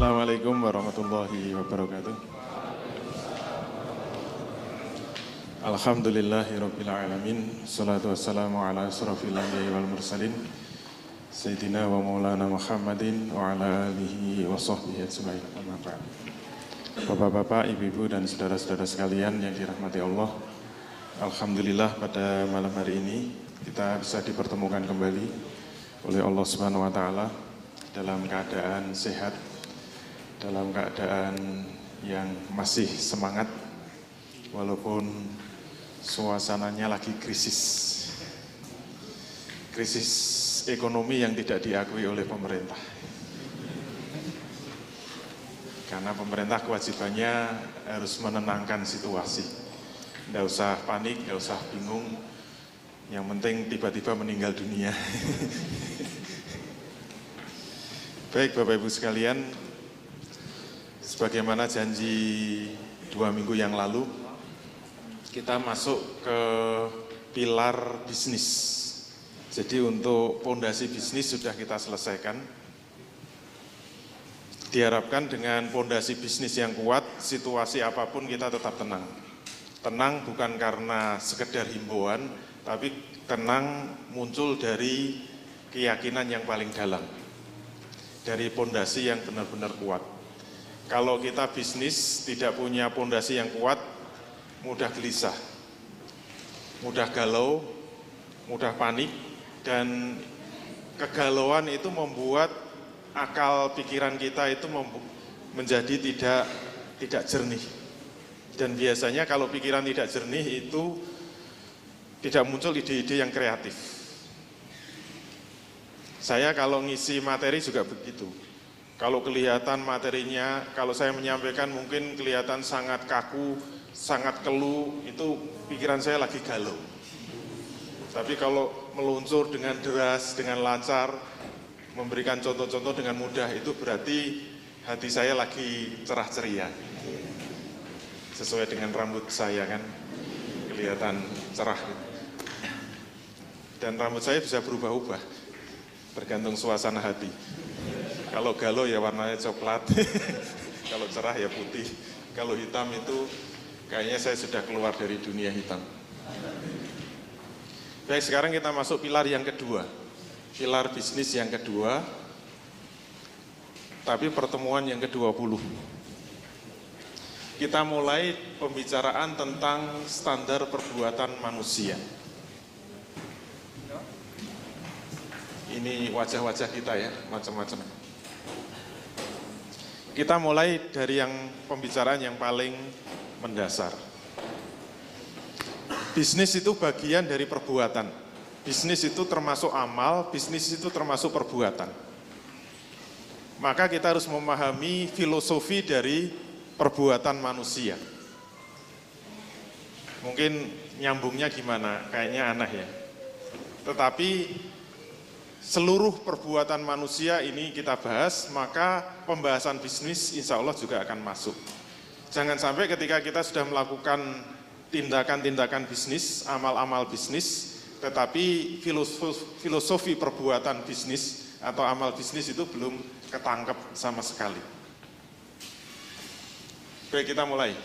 Assalamualaikum warahmatullahi wabarakatuh. Alhamdulillahirabbil alamin. Salatu wassalamu ala asrofil anbiya'i wal mursalin Sayyidina wa maulana Muhammadin wa ala alihi wa sahbihi ajma'in. Amma ba'd. Bapak-bapak, ibu-ibu dan saudara-saudara sekalian yang dirahmati Allah, alhamdulillah pada malam hari ini kita bisa dipertemukan kembali oleh Allah Subhanahu wa taala dalam keadaan sehat, dalam keadaan yang masih semangat walaupun suasananya lagi krisis ekonomi yang tidak diakui oleh pemerintah, karena pemerintah kewajibannya harus menenangkan situasi. Nggak usah panik, nggak usah bingung, yang penting tiba-tiba meninggal dunia. Baik Bapak Ibu sekalian, sebagaimana janji 2 minggu yang lalu, kita masuk ke pilar bisnis. Jadi untuk pondasi bisnis sudah kita selesaikan. Diharapkan dengan pondasi bisnis yang kuat, situasi apapun kita tetap tenang. Tenang bukan karena sekedar himbauan, tapi tenang muncul dari keyakinan yang paling dalam, dari pondasi yang benar-benar kuat. Kalau kita bisnis tidak punya pondasi yang kuat, mudah gelisah, mudah galau, mudah panik, dan kegalauan itu membuat akal pikiran kita itu menjadi tidak jernih. Dan biasanya kalau pikiran tidak jernih itu tidak muncul ide-ide yang kreatif. Saya kalau ngisi materi juga begitu. Kalau kelihatan materinya, kalau saya menyampaikan mungkin kelihatan sangat kaku, sangat keluh, itu pikiran saya lagi galau. Tapi kalau meluncur dengan deras, dengan lancar, memberikan contoh-contoh dengan mudah, itu berarti hati saya lagi cerah ceria. Sesuai dengan rambut saya kan, kelihatan cerah. Dan rambut saya bisa berubah-ubah, tergantung suasana hati. Kalau galau ya warnanya coklat, kalau cerah ya putih, kalau hitam itu kayaknya saya sudah keluar dari dunia hitam. Baik, sekarang kita masuk pilar yang kedua, pilar bisnis yang kedua, tapi pertemuan yang ke-20. Kita mulai pembicaraan tentang standar perbuatan manusia. Ini wajah-wajah kita ya, macam-macam. Kita mulai dari yang pembicaraan yang paling mendasar. Bisnis itu bagian dari perbuatan. Bisnis itu termasuk amal, bisnis itu termasuk perbuatan. Maka kita harus memahami filosofi dari perbuatan manusia. Mungkin nyambungnya gimana? Kayaknya aneh ya. Tetapi seluruh perbuatan manusia ini kita bahas, maka pembahasan bisnis insya Allah juga akan masuk. Jangan sampai ketika kita sudah melakukan tindakan-tindakan bisnis, amal-amal bisnis, tetapi filosofi perbuatan bisnis atau amal bisnis itu belum ketangkep sama sekali. Baik, kita mulai.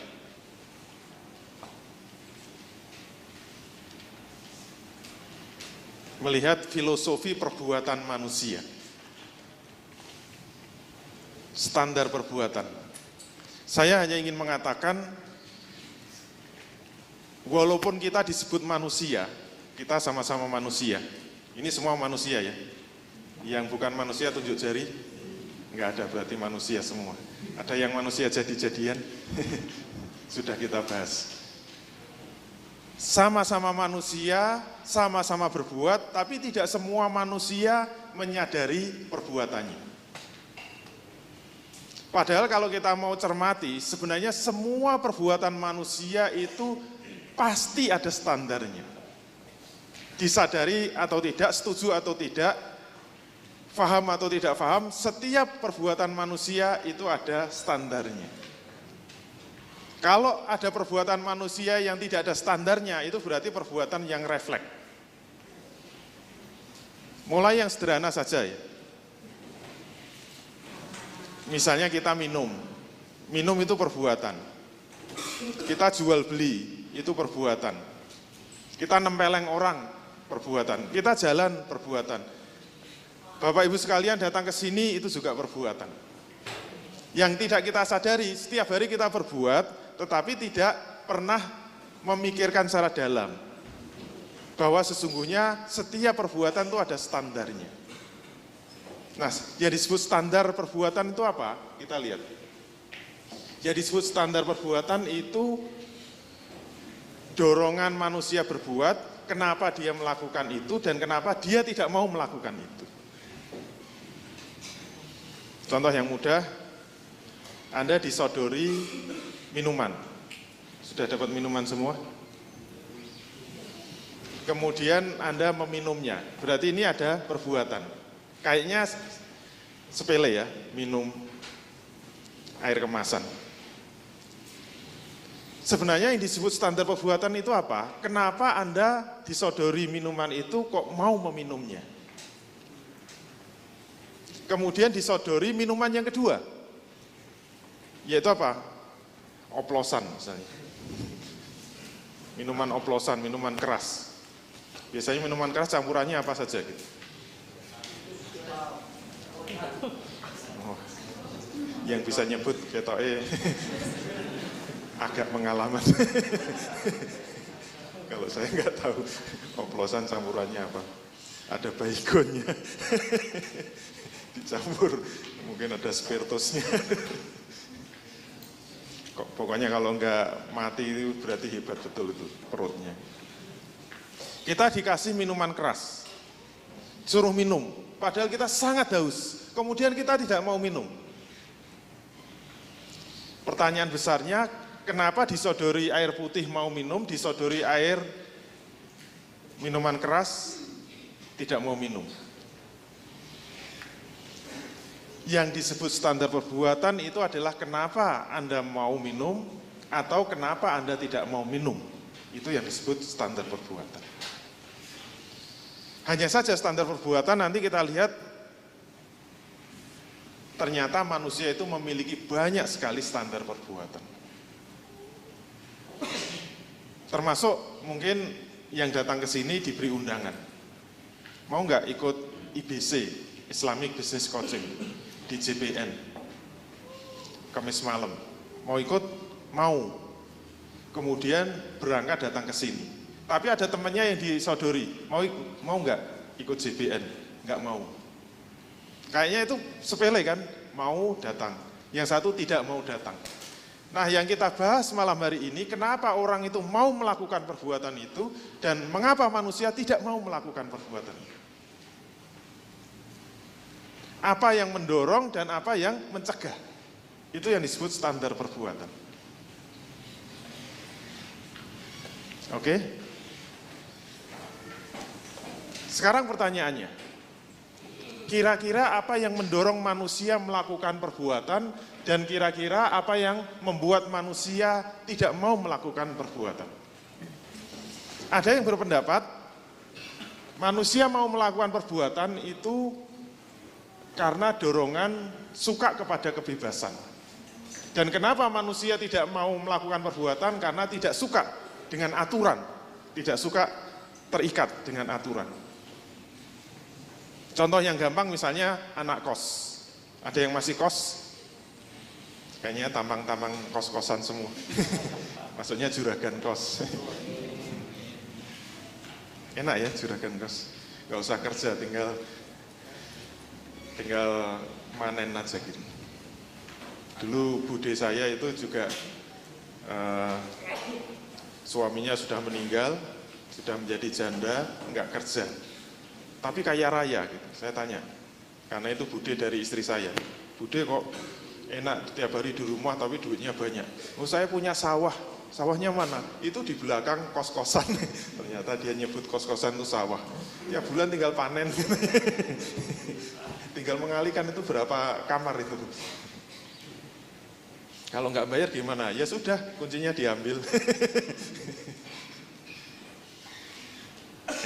Melihat filosofi perbuatan manusia, standar perbuatan. Saya hanya ingin mengatakan, walaupun kita disebut manusia, kita sama-sama manusia. Ini semua manusia ya. Yang bukan manusia tunjuk jari, enggak ada, berarti manusia semua. Ada yang manusia jadi-jadian, sudah kita bahas. Sama-sama manusia, sama-sama berbuat, tapi tidak semua manusia menyadari perbuatannya. Padahal kalau kita mau cermati, sebenarnya semua perbuatan manusia itu pasti ada standarnya. Disadari atau tidak, setuju atau tidak, faham atau tidak faham, setiap perbuatan manusia itu ada standarnya. Kalau ada perbuatan manusia yang tidak ada standarnya, itu berarti perbuatan yang refleks. Mulai yang sederhana saja ya. Misalnya kita minum itu perbuatan. Kita jual beli, itu perbuatan. Kita nempeleng orang, perbuatan. Kita jalan, perbuatan. Bapak Ibu sekalian datang ke sini, itu juga perbuatan. Yang tidak kita sadari, setiap hari kita berbuat, tetapi tidak pernah memikirkan secara dalam. Bahwa sesungguhnya setiap perbuatan itu ada standarnya. Nah, yang disebut standar perbuatan itu apa? Kita lihat. Yang disebut standar perbuatan itu dorongan manusia berbuat, kenapa dia melakukan itu dan kenapa dia tidak mau melakukan itu. Contoh yang mudah, Anda disodori minuman. Sudah dapat minuman semua? Kemudian Anda meminumnya, berarti ini ada perbuatan. Kayaknya sepele ya, minum air kemasan. Sebenarnya yang disebut standar perbuatan itu apa? Kenapa Anda disodori minuman itu kok mau meminumnya? Kemudian disodori minuman yang kedua, yaitu apa? Oplosan misalnya. Minuman oplosan, minuman keras. Biasanya minuman keras campurannya apa saja gitu? Oh, yang bisa nyebut ketoke agak pengalaman. Kalau saya nggak tahu oplosan campurannya apa. Ada baygonnya. Dicampur, mungkin ada spiritusnya. Pokoknya kalau nggak mati itu berarti hebat betul itu perutnya. Kita dikasih minuman keras, suruh minum, padahal kita sangat haus, kemudian kita tidak mau minum. Pertanyaan besarnya, kenapa disodori air putih mau minum, disodori air minuman keras tidak mau minum? Yang disebut standar perbuatan itu adalah kenapa Anda mau minum atau kenapa Anda tidak mau minum. Itu yang disebut standar perbuatan. Hanya saja standar perbuatan nanti kita lihat ternyata manusia itu memiliki banyak sekali standar perbuatan. Termasuk mungkin yang datang ke sini diberi undangan. Mau nggak ikut IBC, Islamic Business Coaching, di JPN, Kamis malam. Mau ikut? Mau. Kemudian berangkat datang ke sini. Tapi ada temannya yang disodori, mau nggak ikut JPN? Nggak mau. Kayaknya itu sepele kan? Mau datang. Yang satu tidak mau datang. Nah, yang kita bahas malam hari ini, kenapa orang itu mau melakukan perbuatan itu, dan mengapa manusia tidak mau melakukan perbuatan itu. Apa yang mendorong dan apa yang mencegah. Itu yang disebut standar perbuatan. Oke? Sekarang pertanyaannya, kira-kira apa yang mendorong manusia melakukan perbuatan dan kira-kira apa yang membuat manusia tidak mau melakukan perbuatan? Ada yang berpendapat manusia mau melakukan perbuatan itu karena dorongan suka kepada kebebasan. Dan kenapa manusia tidak mau melakukan perbuatan? Karena tidak suka dengan aturan, tidak suka terikat dengan aturan. Contoh yang gampang misalnya anak kos. Ada yang masih kos? Kayaknya tampang-tampang kos-kosan semua. Maksudnya juragan kos. Enak ya juragan kos. Gak usah kerja, tinggal manen aja gitu. Dulu bude saya itu juga suaminya sudah meninggal, sudah menjadi janda, enggak kerja. Tapi kaya raya gitu. Saya tanya, karena itu bude dari istri saya. Bude kok enak tiap hari di rumah tapi duitnya banyak. Oh, saya punya sawah. Sawahnya mana? Itu di belakang kos-kosan. Ternyata dia nyebut kos-kosan itu sawah. Tiap bulan tinggal panen. Tinggal mengalihkan itu berapa kamar itu. Kalau nggak bayar gimana? Ya sudah, kuncinya diambil.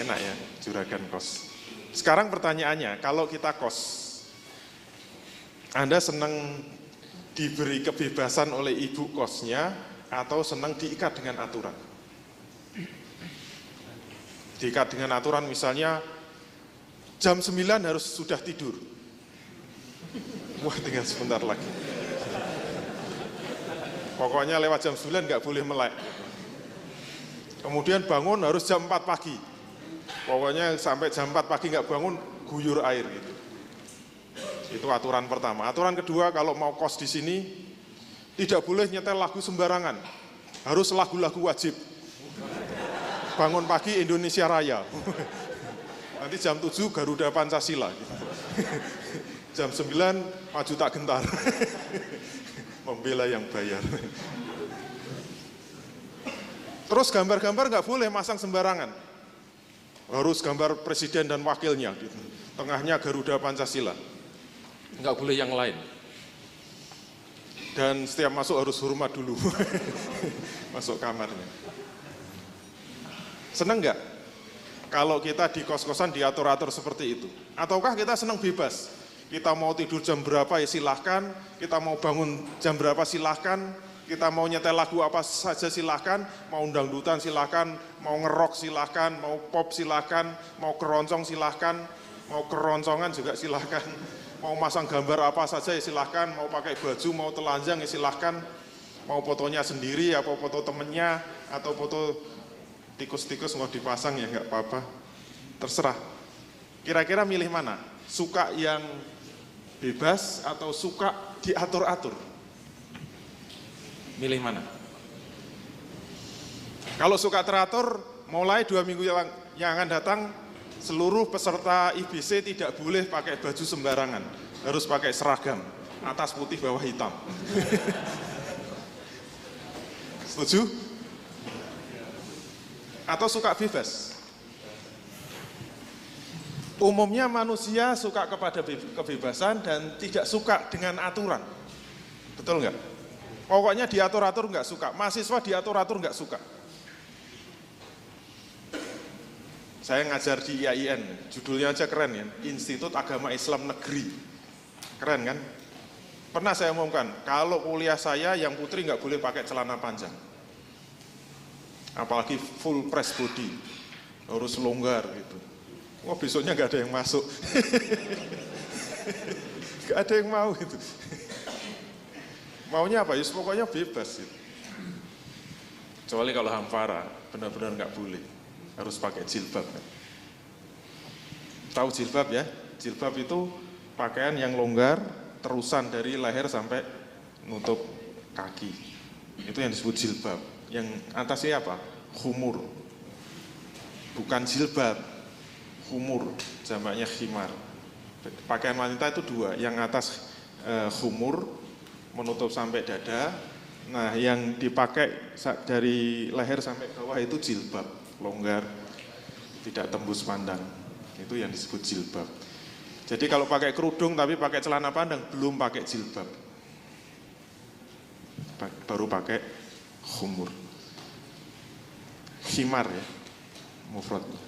Enak ya, juragan kos. Sekarang pertanyaannya, kalau kita kos, Anda senang diberi kebebasan oleh ibu kosnya atau senang diikat dengan aturan? Diikat dengan aturan misalnya jam 9 harus sudah tidur. Wah, tinggal sebentar lagi. Pokoknya lewat jam 9 nggak boleh melek. Kemudian bangun harus jam 4 pagi. Pokoknya sampai jam 4 pagi nggak bangun, guyur air gitu. Itu aturan pertama. Aturan kedua, kalau mau kos di sini tidak boleh nyetel lagu sembarangan. Harus lagu-lagu wajib. Bangun pagi Indonesia Raya. Nanti jam 7 Garuda Pancasila. Jam 9 Maju Tak Gentar. Membela yang bayar. Terus gambar-gambar nggak boleh masang sembarangan. Harus gambar presiden dan wakilnya. Gitu. Tengahnya Garuda Pancasila. Nggak boleh yang lain. Dan setiap masuk harus hormat dulu. Masuk kamarnya. Senang nggak kalau kita di kos-kosan diatur-atur seperti itu? Ataukah kita senang bebas? Kita mau tidur jam berapa ya silahkan, kita mau bangun jam berapa silahkan, kita mau nyetel lagu apa saja silahkan, mau dangdutan silahkan, mau ngerok silahkan, mau pop silahkan, mau keroncong silahkan, mau keroncongan juga silahkan, mau masang gambar apa saja ya silahkan, mau pakai baju, mau telanjang ya silahkan, mau fotonya sendiri, atau foto temennya, atau foto tikus-tikus mau dipasang ya nggak apa-apa, terserah. Kira-kira milih mana? Suka yang bebas atau suka diatur-atur? Milih mana? Kalau suka teratur, mulai 2 minggu yang akan datang, seluruh peserta IBC tidak boleh pakai baju sembarangan, harus pakai seragam, atas putih bawah hitam. Setuju? Atau suka bebas? Umumnya manusia suka kepada kebebasan dan tidak suka dengan aturan. Betul nggak? Pokoknya diatur-atur nggak suka. Mahasiswa diatur-atur nggak suka. Saya ngajar di IAIN, judulnya aja keren ya, Institut Agama Islam Negeri. Keren kan? Pernah saya umumkan, kalau kuliah saya yang putri nggak boleh pakai celana panjang. Apalagi full press body, harus longgar gitu. Wah, besoknya nggak ada yang masuk. Nggak ada yang mau gitu. Maunya apa? Yus, pokoknya bebas gitu. Kecuali kalau hampara, benar-benar nggak boleh. Harus pakai jilbab. Kan? Tahu jilbab ya? Jilbab itu pakaian yang longgar, terusan dari leher sampai nutup kaki. Itu yang disebut jilbab. Yang atasnya apa? Khumur. Bukan jilbab, khumur, jamaknya khimar. Pakaian wanita itu 2, yang atas khumur, menutup sampai dada. Nah, yang dipakai dari leher sampai bawah itu jilbab, longgar, tidak tembus pandang. Itu yang disebut jilbab. Jadi kalau pakai kerudung tapi pakai celana panjang, belum pakai jilbab. Baru pakai khumur. Khimar ya, mufradnya.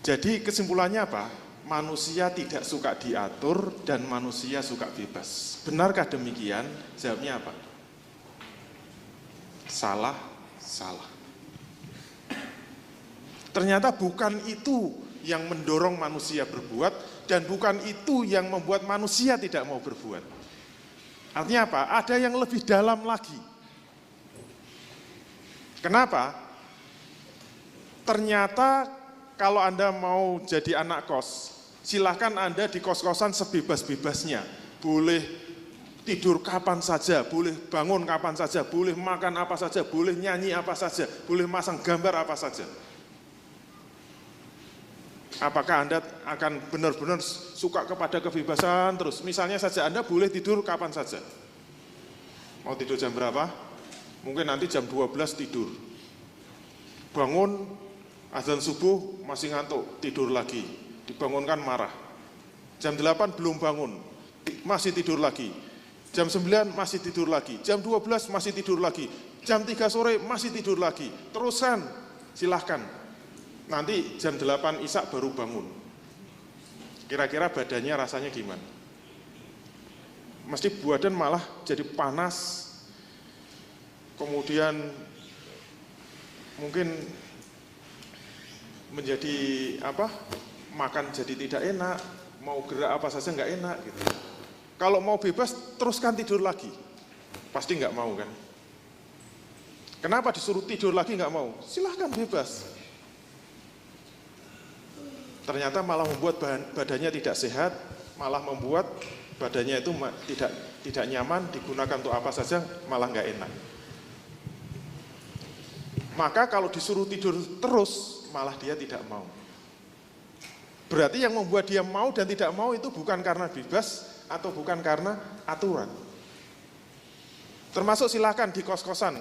Jadi kesimpulannya apa? Manusia tidak suka diatur dan manusia suka bebas. Benarkah demikian? Jawabnya apa? Salah, salah. Ternyata bukan itu yang mendorong manusia berbuat dan bukan itu yang membuat manusia tidak mau berbuat. Artinya apa? Ada yang lebih dalam lagi. Kenapa? Ternyata kalau Anda mau jadi anak kos, silahkan Anda di kos-kosan sebebas-bebasnya. Boleh tidur kapan saja, boleh bangun kapan saja, boleh makan apa saja, boleh nyanyi apa saja, boleh masang gambar apa saja. Apakah Anda akan benar-benar suka kepada kebebasan terus? Misalnya saja Anda boleh tidur kapan saja. Mau tidur jam berapa? Mungkin nanti jam 12 tidur. Bangun, azan subuh masih ngantuk, tidur lagi. Dibangunkan marah. Jam 8 belum bangun, masih tidur lagi. Jam 9 masih tidur lagi. Jam 12 masih tidur lagi. Jam 3 sore masih tidur lagi. Teruskan, silahkan. Nanti jam 8 Isya baru bangun. Kira-kira badannya rasanya gimana? mesti badan malah jadi panas, kemudian mungkin menjadi makan jadi tidak enak, mau gerak apa saja nggak enak gitu. Kalau mau bebas teruskan tidur lagi, pasti nggak mau kan? Kenapa disuruh tidur lagi nggak mau? Silahkan bebas. Ternyata malah membuat badannya tidak sehat, malah membuat badannya itu tidak nyaman, digunakan untuk apa saja malah nggak enak. Maka kalau disuruh tidur terus, malah dia tidak mau. Berarti yang membuat dia mau dan tidak mau itu bukan karena bebas atau bukan karena aturan. Termasuk silakan di kos-kosan,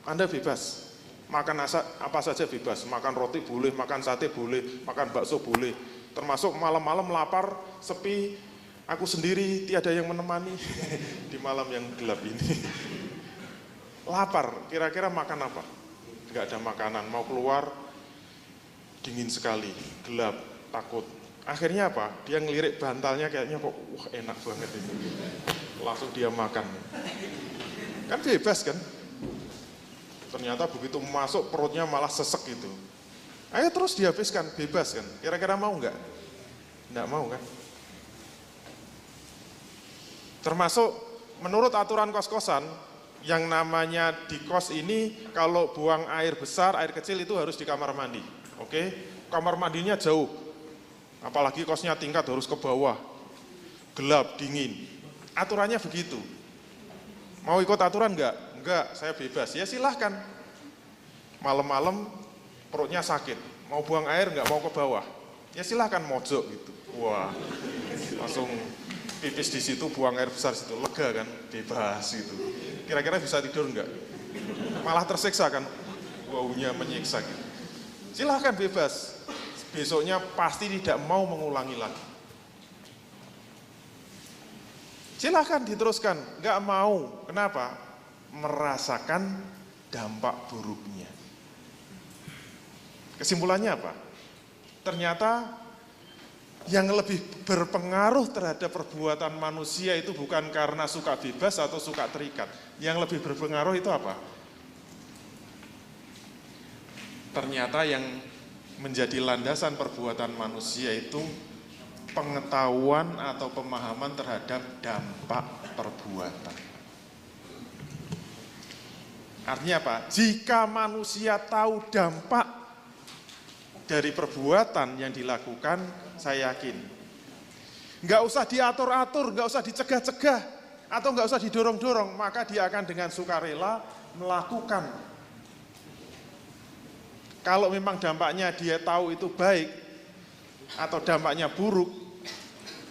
Anda bebas. Makan apa saja bebas, makan roti boleh, makan sate boleh, makan bakso boleh. Termasuk malam-malam lapar, sepi, aku sendiri tiada yang menemani di malam yang gelap ini. Lapar, kira-kira makan apa? Nggak ada makanan, mau keluar dingin sekali, gelap, takut. Akhirnya apa? Dia ngelirik bantalnya kayaknya kok wah enak banget ini. Langsung dia makan. Kan bebas kan? Ternyata begitu masuk perutnya malah sesek gitu. Ayo terus dihabiskan, bebas kan? Kira-kira mau nggak? Nggak mau kan? Termasuk menurut aturan kos-kosan, yang namanya di kos ini kalau buang air besar, air kecil itu harus di kamar mandi. Oke? Kamar mandinya jauh. Apalagi kosnya tingkat harus ke bawah. Gelap, dingin. Aturannya begitu. Mau ikut aturan enggak? Enggak, saya bebas. Ya silahkan. Malam-malam perutnya sakit. Mau buang air enggak mau ke bawah. Ya silahkan mojok gitu. Wah, langsung pipis di situ, buang air besar situ. Lega kan? Bebas gitu. Kira-kira bisa tidur enggak? Malah tersiksa kan? Baunya menyiksa gitu. Silahkan bebas. Besoknya pasti tidak mau mengulangi lagi. Silahkan diteruskan, nggak mau. Kenapa? Merasakan dampak buruknya. Kesimpulannya apa? Ternyata yang lebih berpengaruh terhadap perbuatan manusia itu bukan karena suka bebas atau suka terikat. Yang lebih berpengaruh itu apa? Ternyata yang menjadi landasan perbuatan manusia itu pengetahuan atau pemahaman terhadap dampak perbuatan. Artinya apa? Jika manusia tahu dampak dari perbuatan yang dilakukan, saya yakin nggak usah diatur-atur, nggak usah dicegah-cegah, atau nggak usah didorong-dorong, maka dia akan dengan sukarela melakukan. Kalau memang dampaknya dia tahu itu baik atau dampaknya buruk,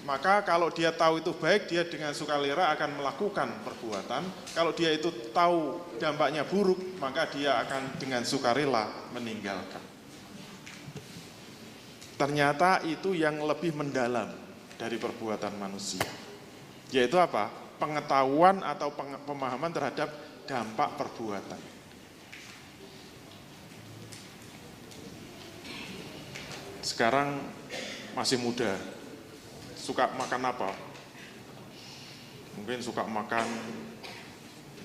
maka kalau dia tahu itu baik, dia dengan sukarela akan melakukan perbuatan. Kalau dia itu tahu dampaknya buruk, maka dia akan dengan sukarela meninggalkan. Ternyata itu yang lebih mendalam dari perbuatan manusia. Yaitu apa? Pengetahuan atau pemahaman terhadap dampak perbuatan. Sekarang masih muda, suka makan apa? Mungkin suka makan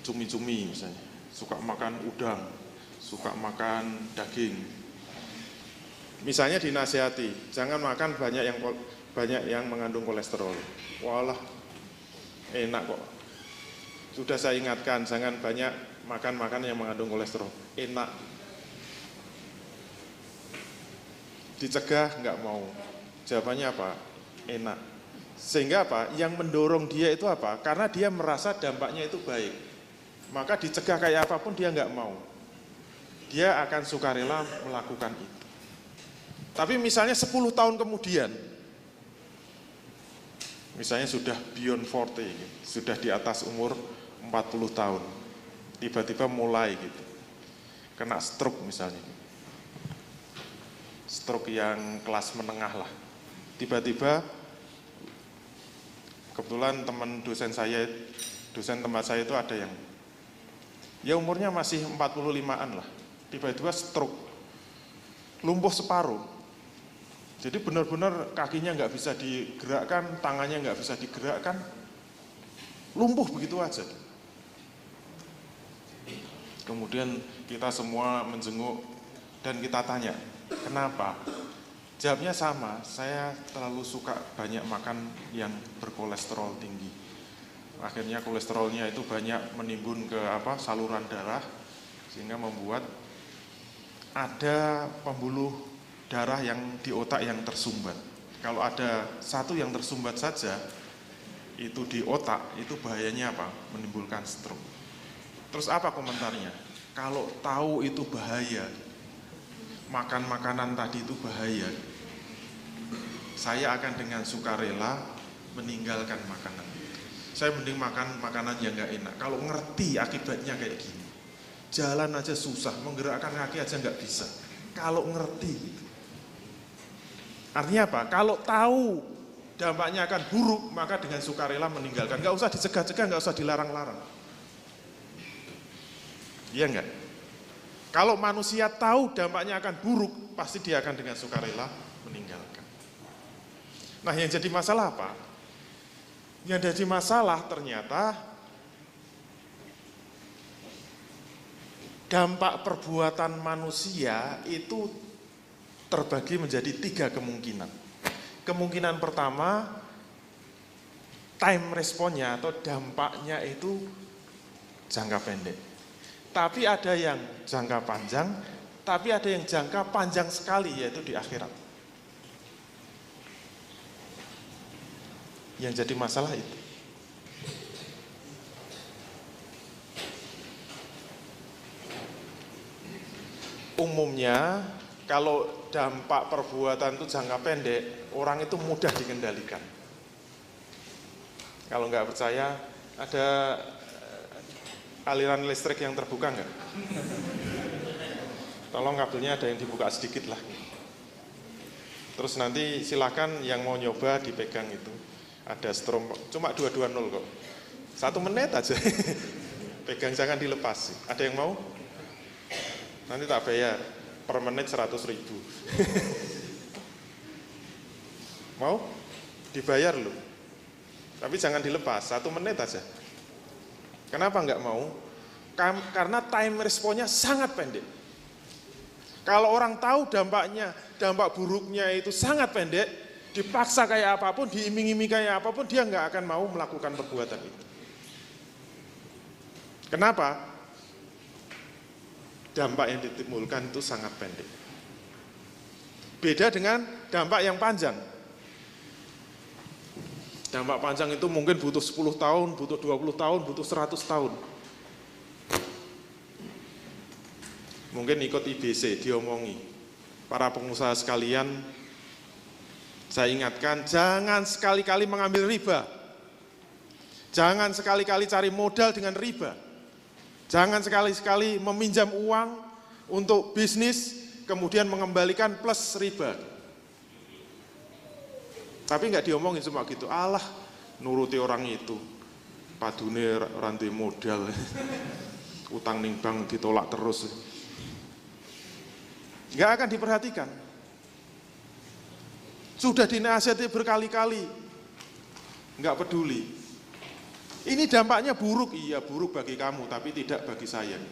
cumi-cumi misalnya, suka makan udang, suka makan daging. Misalnya dinasihati, jangan makan banyak yang mengandung kolesterol. Walah, enak kok. Sudah saya ingatkan, jangan banyak makan yang mengandung kolesterol. Enak. Dicegah nggak mau. Jawabannya apa? Enak. Sehingga apa? Yang mendorong dia itu apa? Karena dia merasa dampaknya itu baik. Maka dicegah kayak apapun dia nggak mau. Dia akan sukarela melakukan itu. Tapi misalnya 10 tahun kemudian, misalnya sudah beyond 40, sudah di atas umur 40 tahun, tiba-tiba mulai gitu, kena stroke misalnya. Stroke yang kelas menengah lah. Tiba-tiba kebetulan teman dosen tempat saya itu ada yang ya umurnya masih 45-an lah. Tiba-tiba stroke, lumpuh separuh. Jadi benar-benar kakinya nggak bisa digerakkan, tangannya nggak bisa digerakkan. lumpuh begitu aja. Kemudian kita semua menjenguk dan kita tanya, kenapa? Jawabnya sama, saya terlalu suka banyak makan yang berkolesterol tinggi. Akhirnya kolesterolnya itu banyak menimbun ke saluran darah, sehingga membuat ada pembuluh darah yang di otak yang tersumbat. Kalau ada satu yang tersumbat saja, itu di otak, itu bahayanya apa? Menimbulkan stroke. Terus apa komentarnya? Kalau tahu itu bahaya, makan makanan tadi itu bahaya, saya akan dengan sukarela meninggalkan makanan. Saya mending makan makanan yang gak enak. Kalau ngerti akibatnya kayak gini, jalan aja susah, menggerakkan kaki aja nggak bisa. Kalau ngerti, artinya apa? Kalau tahu dampaknya akan buruk, maka dengan sukarela meninggalkan. Nggak usah dicegah-cegah, nggak usah dilarang-larang. Iya nggak? Kalau manusia tahu dampaknya akan buruk, pasti dia akan dengan sukarela meninggalkan. Nah, yang jadi masalah apa? Yang jadi masalah ternyata dampak perbuatan manusia itu terbagi menjadi 3 kemungkinan. Kemungkinan pertama, time responnya atau dampaknya itu jangka pendek. Tapi ada yang jangka panjang, tapi ada yang jangka panjang sekali, yaitu di akhirat. Yang jadi masalah itu. Umumnya kalau dampak perbuatan itu jangka pendek, orang itu mudah dikendalikan. Kalau nggak percaya, ada aliran listrik yang terbuka nggak? Tolong kabelnya ada yang dibuka sedikit lah. Terus nanti silakan yang mau nyoba dipegang itu. Ada strom, cuma 220 kok. 1 menit aja. Pegang, jangan dilepas. Ada yang mau? Nanti tak bayar, per menit 100.000. Mau? Dibayar loh. Tapi jangan dilepas, 1 menit aja. Kenapa nggak mau? Karena time responnya sangat pendek. Kalau orang tahu dampaknya, dampak buruknya itu sangat pendek, dipaksa kayak apapun, diiming-iming kayak apapun, dia nggak akan mau melakukan perbuatan itu. Kenapa? Dampak yang ditimbulkan itu sangat pendek. Beda dengan dampak yang panjang. Dampak panjang itu mungkin butuh 10 tahun, butuh 20 tahun, butuh 100 tahun. Mungkin ikut IBC, diomongi. Para pengusaha sekalian, saya ingatkan, jangan sekali-kali mengambil riba. Jangan sekali-kali cari modal dengan riba. Jangan sekali-kali meminjam uang untuk bisnis, kemudian mengembalikan plus riba. Tapi nggak diomongin cuma gitu, alah nuruti orang itu, padune rantai modal, utang ning bank ditolak terus. Nggak akan diperhatikan. Sudah dinasihati berkali-kali, nggak peduli. Ini dampaknya buruk, iya buruk bagi kamu, tapi tidak bagi saya.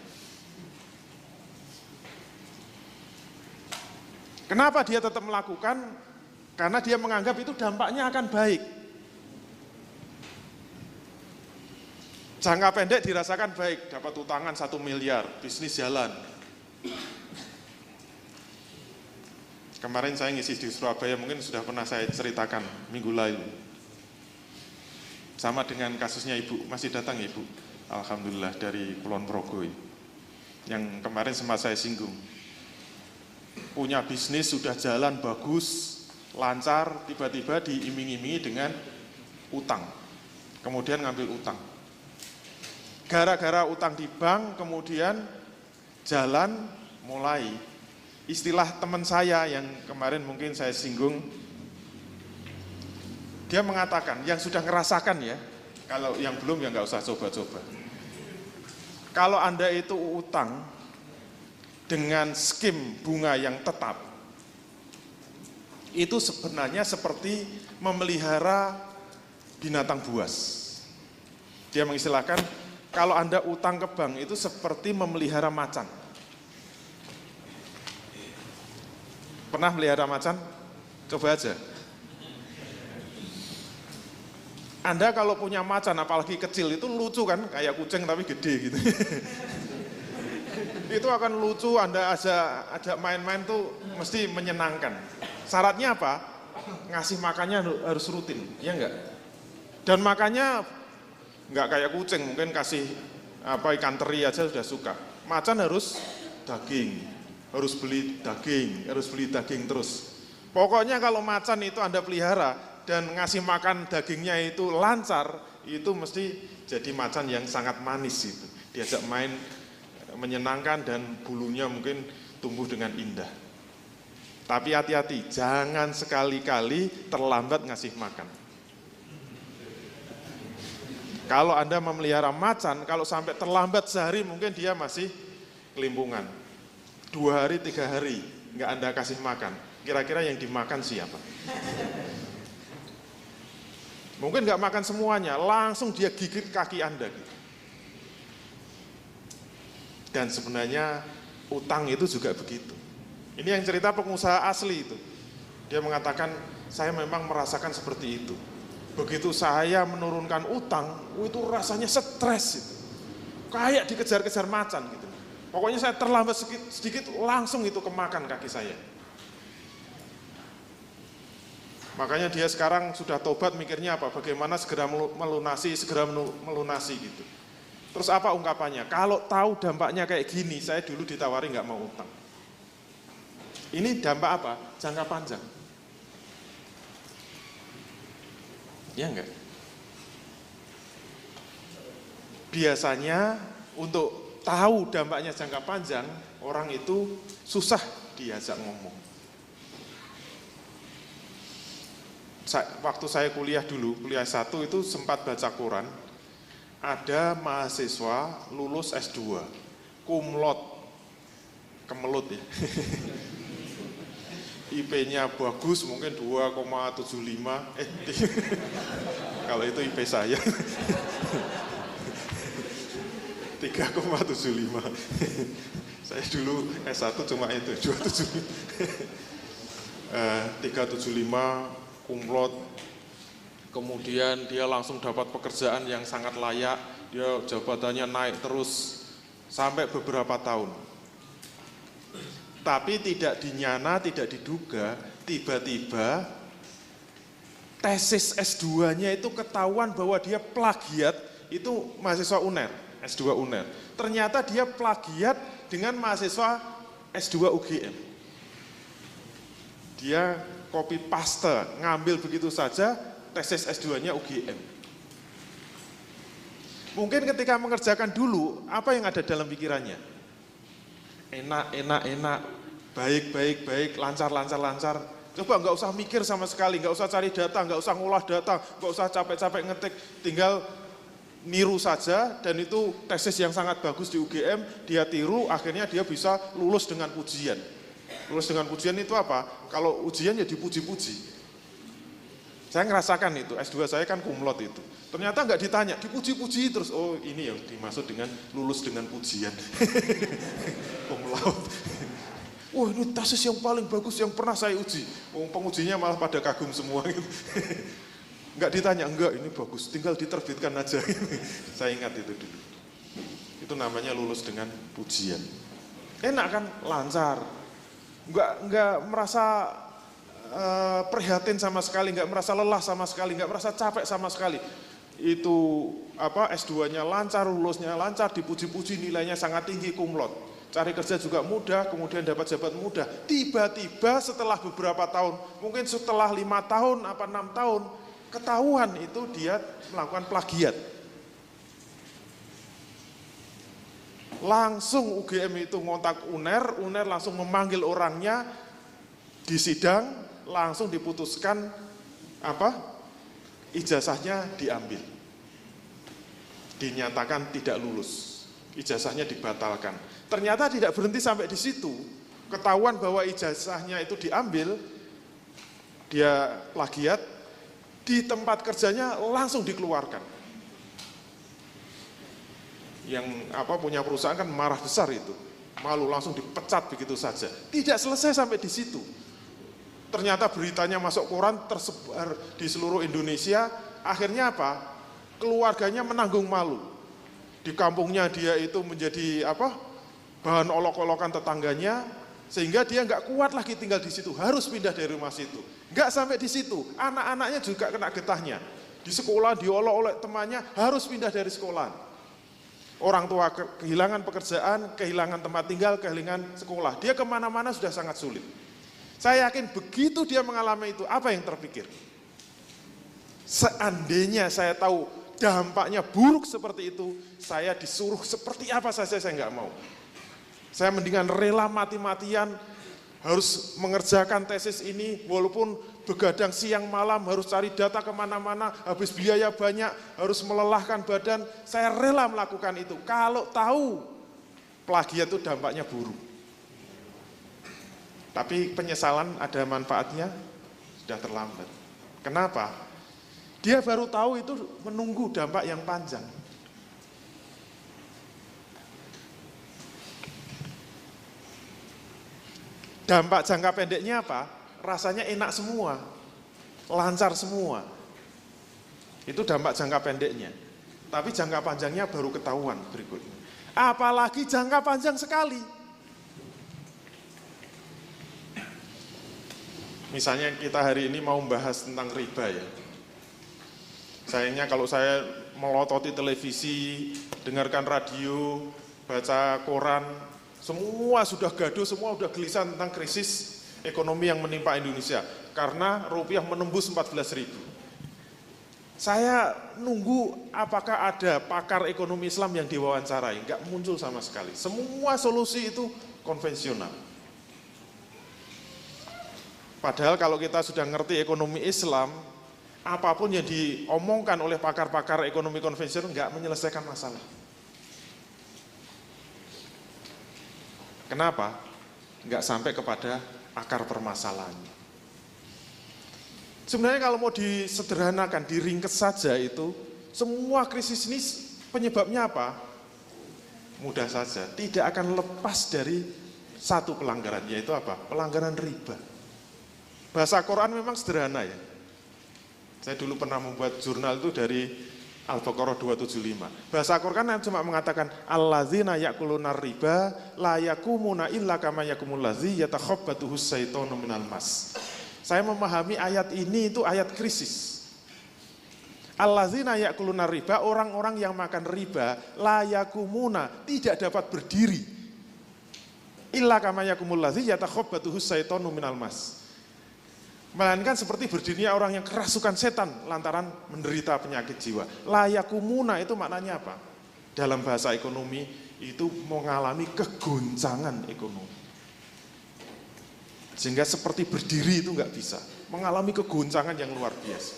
Kenapa dia tetap melakukan? Karena dia menganggap itu dampaknya akan baik. Jangka pendek dirasakan baik, dapat utangan 1 miliar, bisnis jalan. Kemarin saya ngisi di Surabaya, mungkin sudah pernah saya ceritakan minggu lalu. Sama dengan kasusnya Ibu, masih datang Ibu, alhamdulillah dari Kulon Progo, yang kemarin sempat saya singgung. Punya bisnis sudah jalan bagus, lancar, tiba-tiba diiming-imingi dengan utang. Kemudian ngambil utang. Gara-gara utang di bank, kemudian jalan mulai. Istilah teman saya yang kemarin mungkin saya singgung, dia mengatakan, yang sudah ngerasakan ya, kalau yang belum ya nggak usah coba-coba. Kalau Anda itu utang dengan skim bunga yang tetap, itu sebenarnya seperti memelihara binatang buas. Dia mengistilahkan kalau Anda utang ke bank itu seperti memelihara macan. Pernah melihara macan? Coba aja. Anda kalau punya macan, apalagi kecil, itu lucu kan, kayak kucing tapi gede gitu. Itu akan lucu, Anda ada main-main tuh mesti menyenangkan. Syaratnya apa? Ngasih makannya harus rutin, ya enggak? Dan makannya enggak kayak kucing, mungkin kasih ikan teri aja sudah suka. Macan harus daging, harus beli daging terus. Pokoknya kalau macan itu Anda pelihara, dan ngasih makan dagingnya itu lancar, itu mesti jadi macan yang sangat manis itu. Diajak main menyenangkan dan bulunya mungkin tumbuh dengan indah. Tapi hati-hati, jangan sekali-kali terlambat ngasih makan. Kalau Anda memelihara macan, kalau sampai terlambat sehari mungkin dia masih kelimpungan. 2 hari, 3 hari nggak Anda kasih makan. Kira-kira yang dimakan siapa? Mungkin nggak makan semuanya, langsung dia gigit kaki Anda. Dan sebenarnya utang itu juga begitu. Ini yang cerita pengusaha asli itu. Dia mengatakan, saya memang merasakan seperti itu. Begitu saya menurunkan utang, itu rasanya stres itu. Kayak dikejar-kejar macan gitu. Pokoknya saya terlambat sedikit, langsung itu kemakan kaki saya. Makanya dia sekarang sudah tobat, mikirnya apa? Bagaimana segera melunasi gitu. Terus apa ungkapannya? Kalau tahu dampaknya kayak gini, saya dulu ditawari nggak mau utang. Ini dampak apa? Jangka panjang. Ya enggak? Biasanya untuk tahu dampaknya jangka panjang, orang itu susah diajak ngomong. Waktu saya kuliah dulu, kuliah S1 itu sempat baca Quran, ada mahasiswa lulus S2, cum laude, kemelut ya. IP-nya bagus, mungkin 2,75, kalau itu IP saya, 3,75. Saya dulu S1 cuma itu, 375, cum laude. Kemudian dia langsung dapat pekerjaan yang sangat layak, dia jabatannya naik terus sampai beberapa tahun. Tapi tidak dinyana, tidak diduga, tiba-tiba tesis S2-nya itu ketahuan bahwa dia plagiat, itu mahasiswa UNER, S2 UNER. Ternyata dia plagiat dengan mahasiswa S2 UGM. Dia copy paste, ngambil begitu saja tesis S2-nya UGM. Mungkin ketika mengerjakan dulu, apa yang ada dalam pikirannya? Enak, baik, lancar. Coba nggak usah mikir sama sekali, nggak usah cari data, nggak usah ngolah data, nggak usah capek-capek ngetik, tinggal niru saja, dan itu tesis yang sangat bagus di UGM, dia tiru, akhirnya dia bisa lulus dengan pujian. Lulus dengan pujian itu apa? Kalau ujian ya dipuji-puji. Saya ngerasakan itu, S2 saya kan cum laude itu. Ternyata nggak ditanya, dipuji-puji terus, oh ini yang dimaksud dengan lulus dengan pujian. Cum laude. Wah ini tesis yang paling bagus yang pernah saya uji. Pengujinya malah pada kagum semua gitu. Nggak ditanya, enggak ini bagus, tinggal diterbitkan aja. Saya ingat itu dulu. Itu namanya lulus dengan pujian. Enak kan, lancar. Enggak merasa prihatin sama sekali, enggak merasa lelah sama sekali, enggak merasa capek sama sekali. Itu S2-nya lancar, lulusnya lancar, dipuji-puji, nilainya sangat tinggi, cum laude. Cari kerja juga mudah, kemudian dapat jabatan mudah. Tiba-tiba setelah beberapa tahun, mungkin setelah 5 tahun, 6 tahun, ketahuan itu dia melakukan plagiat. Langsung UGM itu ngontak UNER langsung memanggil orangnya di sidang, langsung diputuskan ijazahnya diambil. Dinyatakan tidak lulus, ijazahnya dibatalkan. Ternyata tidak berhenti sampai di situ. Ketahuan bahwa ijazahnya itu diambil, dia plagiat, di tempat kerjanya langsung dikeluarkan. yang punya perusahaan kan marah besar itu, malu langsung dipecat begitu saja. Tidak selesai sampai di situ. Ternyata beritanya masuk koran, tersebar di seluruh Indonesia. Akhirnya apa? Keluarganya menanggung malu. Di kampungnya dia itu menjadi bahan olok-olokan tetangganya, sehingga dia nggak kuat lagi tinggal di situ, harus pindah dari rumah situ. Nggak sampai di situ, anak-anaknya juga kena getahnya. Di sekolah diolok oleh temannya, harus pindah dari sekolah. Orang tua kehilangan pekerjaan, kehilangan tempat tinggal, kehilangan sekolah. Dia kemana-mana sudah sangat sulit. Saya yakin begitu dia mengalami itu, apa yang terpikir? Seandainya saya tahu dampaknya buruk seperti itu, saya disuruh seperti apa saja saya nggak mau. Saya mendingan rela mati-matian, harus mengerjakan tesis ini, walaupun begadang siang malam, harus cari data kemana-mana, habis biaya banyak, harus melelahkan badan, saya rela melakukan itu. Kalau tahu plagiat itu dampaknya buruk. Tapi penyesalan ada manfaatnya, sudah terlambat. Kenapa? Dia baru tahu itu menunggu dampak yang panjang. Dampak jangka pendeknya apa? Rasanya enak semua, lancar semua. Itu dampak jangka pendeknya. Tapi jangka panjangnya baru ketahuan berikutnya. Apalagi jangka panjang sekali. Misalnya kita hari ini mau membahas tentang riba ya. Sayangnya kalau saya melototi televisi, dengarkan radio, baca koran, semua sudah gaduh, semua sudah gelisah tentang krisis ekonomi yang menimpa Indonesia. Karena rupiah menembus 14.000. Saya nunggu apakah ada pakar ekonomi Islam yang diwawancarai. Enggak muncul sama sekali. Semua solusi itu konvensional. Padahal kalau kita sudah ngerti ekonomi Islam, apapun yang diomongkan oleh pakar-pakar ekonomi konvensional enggak menyelesaikan masalah. Kenapa? Enggak sampai kepada akar permasalahannya. Sebenarnya kalau mau disederhanakan, diringkes saja itu, semua krisis ini penyebabnya apa? Mudah saja, tidak akan lepas dari satu pelanggaran, yaitu apa? Pelanggaran riba. Bahasa Quran memang sederhana ya. Saya dulu pernah membuat jurnal itu dari Al-Baqarah 275. Bahasa Quran cuma mengatakan allazina ya'kuluna riba la yakumuna illa kama yakumul ladzi yatakhabbathu syaitanu minal mas. Saya memahami ayat ini itu ayat krisis. Allazina ya'kuluna riba, orang-orang yang makan riba la yakumuna, tidak dapat berdiri. Illa kama yakumul ladzi yatakhabbathu syaitanu minal mas. Melainkan seperti berdirinya orang yang kerasukan setan lantaran menderita penyakit jiwa. Layakumuna itu maknanya apa? Dalam bahasa ekonomi itu mengalami kegoncangan ekonomi. Sehingga seperti berdiri itu nggak bisa. Mengalami kegoncangan yang luar biasa.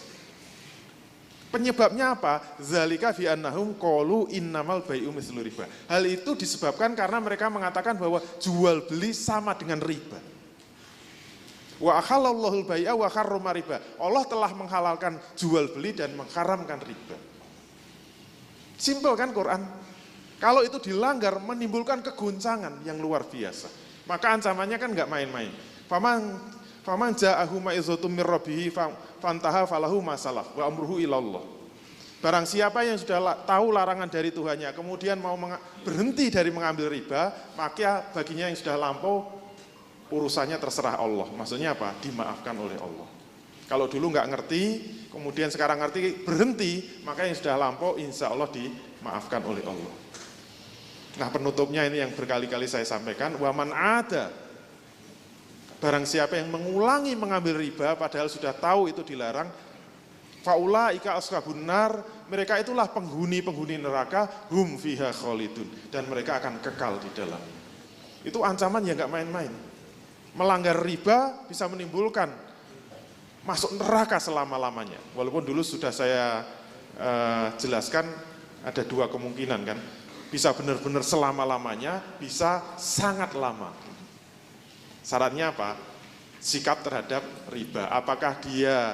Penyebabnya apa? Zalika fi annahum qalu innamal bai'u mithlu riba. Hal itu disebabkan karena mereka mengatakan bahwa jual beli sama dengan riba. Wa ahallallahu al-bai'a wa harrama riba. Allah telah menghalalkan jual beli dan mengharamkan riba. Simpel kan Quran? Kalau itu dilanggar menimbulkan kegoncangan yang luar biasa. Maka ancamannya kan enggak main-main. Faman ja'ahu ma'izhatum mir rabbih fantaha falahu ma salaf wa amruhu ilallah. Barang siapa yang sudah tahu larangan dari Tuhannya kemudian mau berhenti dari mengambil riba, maka baginya yang sudah lampau urusannya terserah Allah. Maksudnya apa? Dimaafkan oleh Allah. Kalau dulu nggak ngerti, kemudian sekarang ngerti, berhenti, maka yang sudah lampau insya Allah dimaafkan oleh Allah. Nah penutupnya ini yang berkali-kali saya sampaikan, waman ada, barang siapa yang mengulangi mengambil riba padahal sudah tahu itu dilarang, faulaika ashabun nar, mereka itulah penghuni-penghuni neraka, hum fiha khalidun, dan mereka akan kekal di dalam. Itu ancaman yang nggak main-main. Melanggar riba bisa menimbulkan masuk neraka selama-lamanya. Walaupun dulu sudah saya jelaskan ada dua kemungkinan kan. Bisa benar-benar selama-lamanya, bisa sangat lama. Syaratnya apa? Sikap terhadap riba. Apakah dia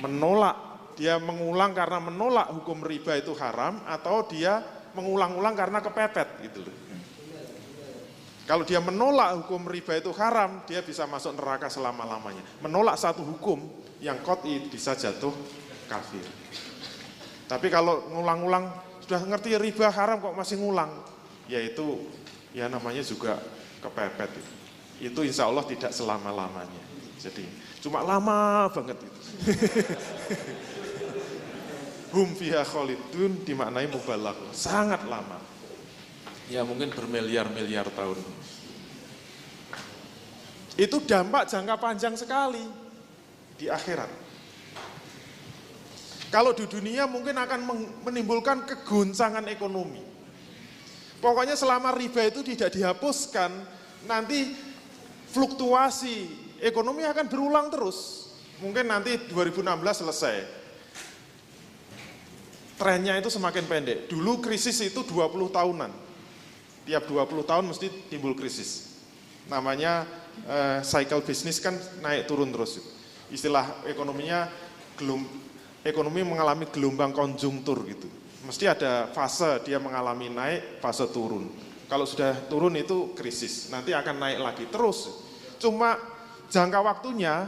menolak, dia mengulang karena menolak hukum riba itu haram, atau dia mengulang-ulang karena kepepet gitu loh. Kalau dia menolak hukum riba itu haram, dia bisa masuk neraka selama-lamanya. Menolak satu hukum yang qat'i bisa jatuh kafir. Tapi kalau ngulang-ulang, sudah ngerti riba haram kok masih ngulang, ya itu ya namanya juga kepepet. Itu insya Allah tidak selama-lamanya. Jadi cuma lama banget itu. Hum fiha khalidun dimaknai mubalagh, sangat lama. Ya mungkin bermiliar-miliar tahun. Itu dampak jangka panjang sekali di akhirat. Kalau di dunia mungkin akan menimbulkan kegoncangan ekonomi. Pokoknya selama riba itu tidak dihapuskan, nanti fluktuasi ekonomi akan berulang terus. Mungkin nanti 2016 selesai. Trennya itu semakin pendek. Dulu krisis itu 20 tahunan. Tiap 20 tahun mesti timbul krisis. Namanya cycle bisnis kan naik turun terus. Istilah ekonominya ekonomi mengalami gelombang konjungtur gitu. Mesti ada fase dia mengalami naik, fase turun. Kalau sudah turun itu krisis, nanti akan naik lagi terus. Cuma jangka waktunya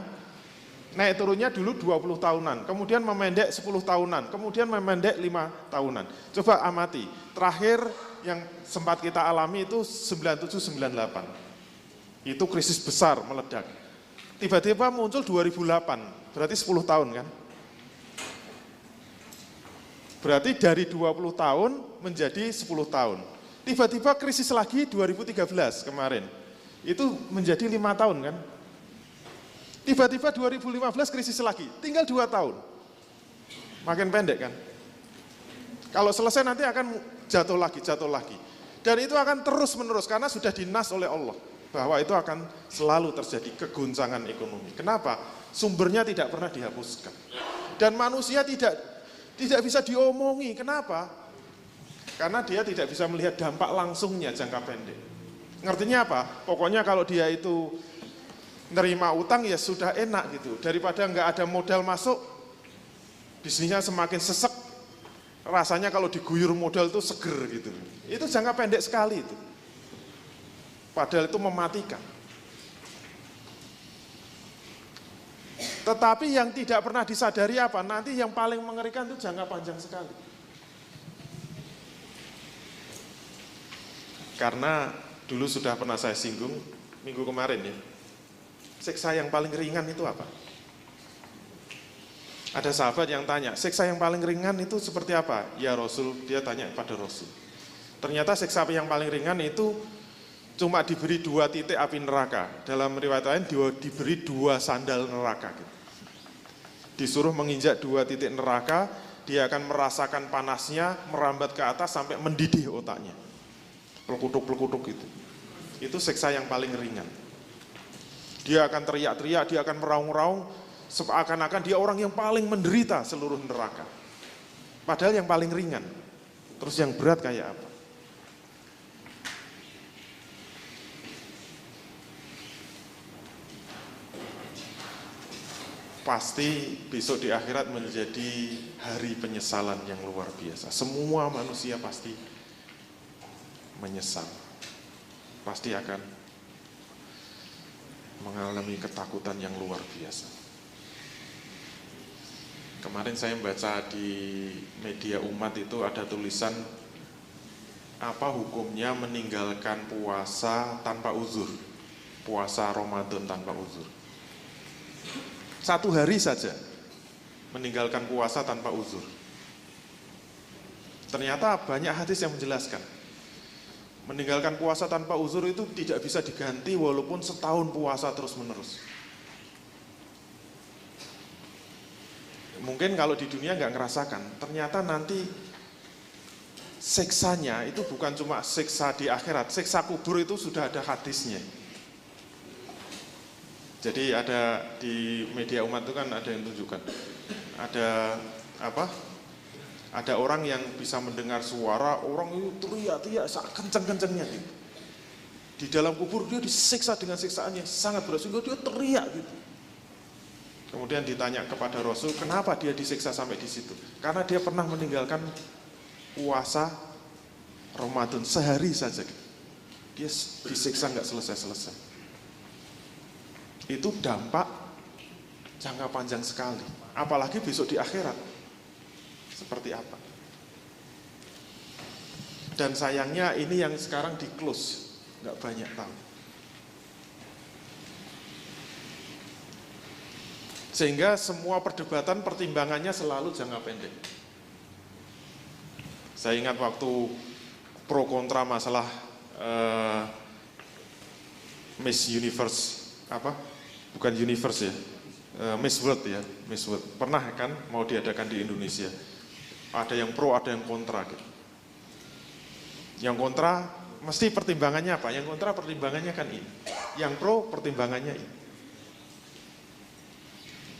naik turunnya dulu 20 tahunan, kemudian memendek 10 tahunan, kemudian memendek 5 tahunan. Coba amati, terakhir yang sempat kita alami itu 97-98. Itu krisis besar meledak. Tiba-tiba muncul 2008, berarti 10 tahun kan? Berarti dari 20 tahun menjadi 10 tahun. Tiba-tiba krisis lagi 2013 kemarin. Itu menjadi 5 tahun kan? Tiba-tiba 2015 krisis lagi, tinggal 2 tahun. Makin pendek kan? Kalau selesai nanti akan jatuh lagi. Dan itu akan terus menerus karena sudah dinas oleh Allah bahwa itu akan selalu terjadi kegoncangan ekonomi. Kenapa? Sumbernya tidak pernah dihapuskan. Dan manusia tidak bisa diomongi. Kenapa? Karena dia tidak bisa melihat dampak langsungnya jangka pendek. Ngertinya apa? Pokoknya kalau dia itu nerima utang ya sudah enak gitu. Daripada nggak ada modal masuk, bisnisnya semakin sesek. Rasanya kalau diguyur modal itu seger gitu. Itu jangka pendek sekali itu. Padahal itu mematikan. Tetapi yang tidak pernah disadari apa? Nanti yang paling mengerikan itu jangka panjang sekali. Karena dulu sudah pernah saya singgung minggu kemarin ya. Siksa yang paling ringan itu apa? Ada sahabat yang tanya, siksa yang paling ringan itu seperti apa? Ya Rasul, dia tanya pada Rasul. Ternyata siksa yang paling ringan itu cuma diberi 2 titik api neraka. Dalam riwayat lain diberi 2 sandal neraka. Disuruh menginjak 2 titik neraka, dia akan merasakan panasnya, merambat ke atas sampai mendidih otaknya. Pelekutuk-pelekutuk itu. Itu siksa yang paling ringan. Dia akan teriak-teriak, dia akan meraung-raung, seakan-akan dia orang yang paling menderita seluruh neraka. Padahal yang paling ringan. Terus yang berat kayak apa? Pasti besok di akhirat menjadi hari penyesalan yang luar biasa. Semua manusia pasti menyesal. Pasti akan mengalami ketakutan yang luar biasa. Kemarin saya membaca di media umat itu ada tulisan apa hukumnya meninggalkan puasa tanpa uzur, puasa Ramadan tanpa uzur. 1 hari saja meninggalkan puasa tanpa uzur. Ternyata banyak hadis yang menjelaskan meninggalkan puasa tanpa uzur itu tidak bisa diganti walaupun setahun puasa terus menerus. Mungkin kalau di dunia nggak ngerasakan, ternyata nanti siksanya itu bukan cuma siksa di akhirat, siksa kubur itu sudah ada hadisnya. Jadi ada di media umat itu kan ada yang tunjukkan, ada apa? Ada orang yang bisa mendengar suara orang itu teriak-teriak kenceng-kencengnya gitu. Di dalam kubur dia disiksa dengan siksaan yang sangat berat sehingga dia teriak gitu. Kemudian ditanya kepada Rasul, kenapa dia disiksa sampai di situ? Karena dia pernah meninggalkan puasa Ramadan sehari saja dia disiksa nggak selesai-selesai. Itu dampak jangka panjang sekali. Apalagi besok di akhirat seperti apa. Dan sayangnya ini yang sekarang di close, nggak banyak tahu. Sehingga semua perdebatan pertimbangannya selalu jangka pendek. Saya ingat waktu pro kontra masalah Miss Universe, bukan Universe ya, Miss World ya, Miss World. Pernah kan mau diadakan di Indonesia. Ada yang pro, ada yang kontra gitu. Yang kontra mesti pertimbangannya apa? Yang kontra pertimbangannya kan ini. Yang pro pertimbangannya ini.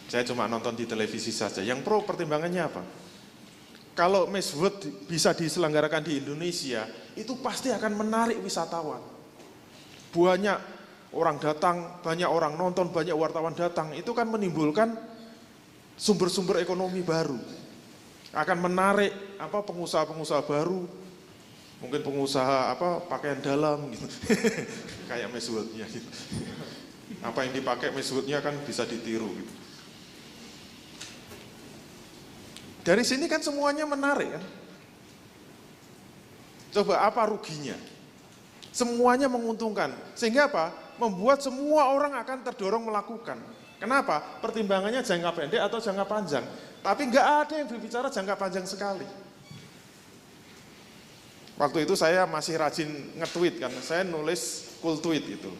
Saya cuma nonton di televisi saja. Yang pro pertimbangannya apa? Kalau Miss World bisa diselenggarakan di Indonesia, itu pasti akan menarik wisatawan. Banyak orang datang, banyak orang nonton, banyak wartawan datang. Itu kan menimbulkan sumber-sumber ekonomi baru. Akan menarik pengusaha-pengusaha baru. Mungkin pengusaha pakaian dalam gitu. Kayak Miss World-nya gitu. Apa yang dipakai Miss World-nya kan bisa ditiru gitu. Dari sini kan semuanya menarik kan. Coba apa ruginya? Semuanya menguntungkan. Sehingga apa? Membuat semua orang akan terdorong melakukan. Kenapa? Pertimbangannya jangka pendek atau jangka panjang. Tapi nggak ada yang berbicara jangka panjang sekali. Waktu itu saya masih rajin nge-tweet kan. Saya nulis cool tweet itu.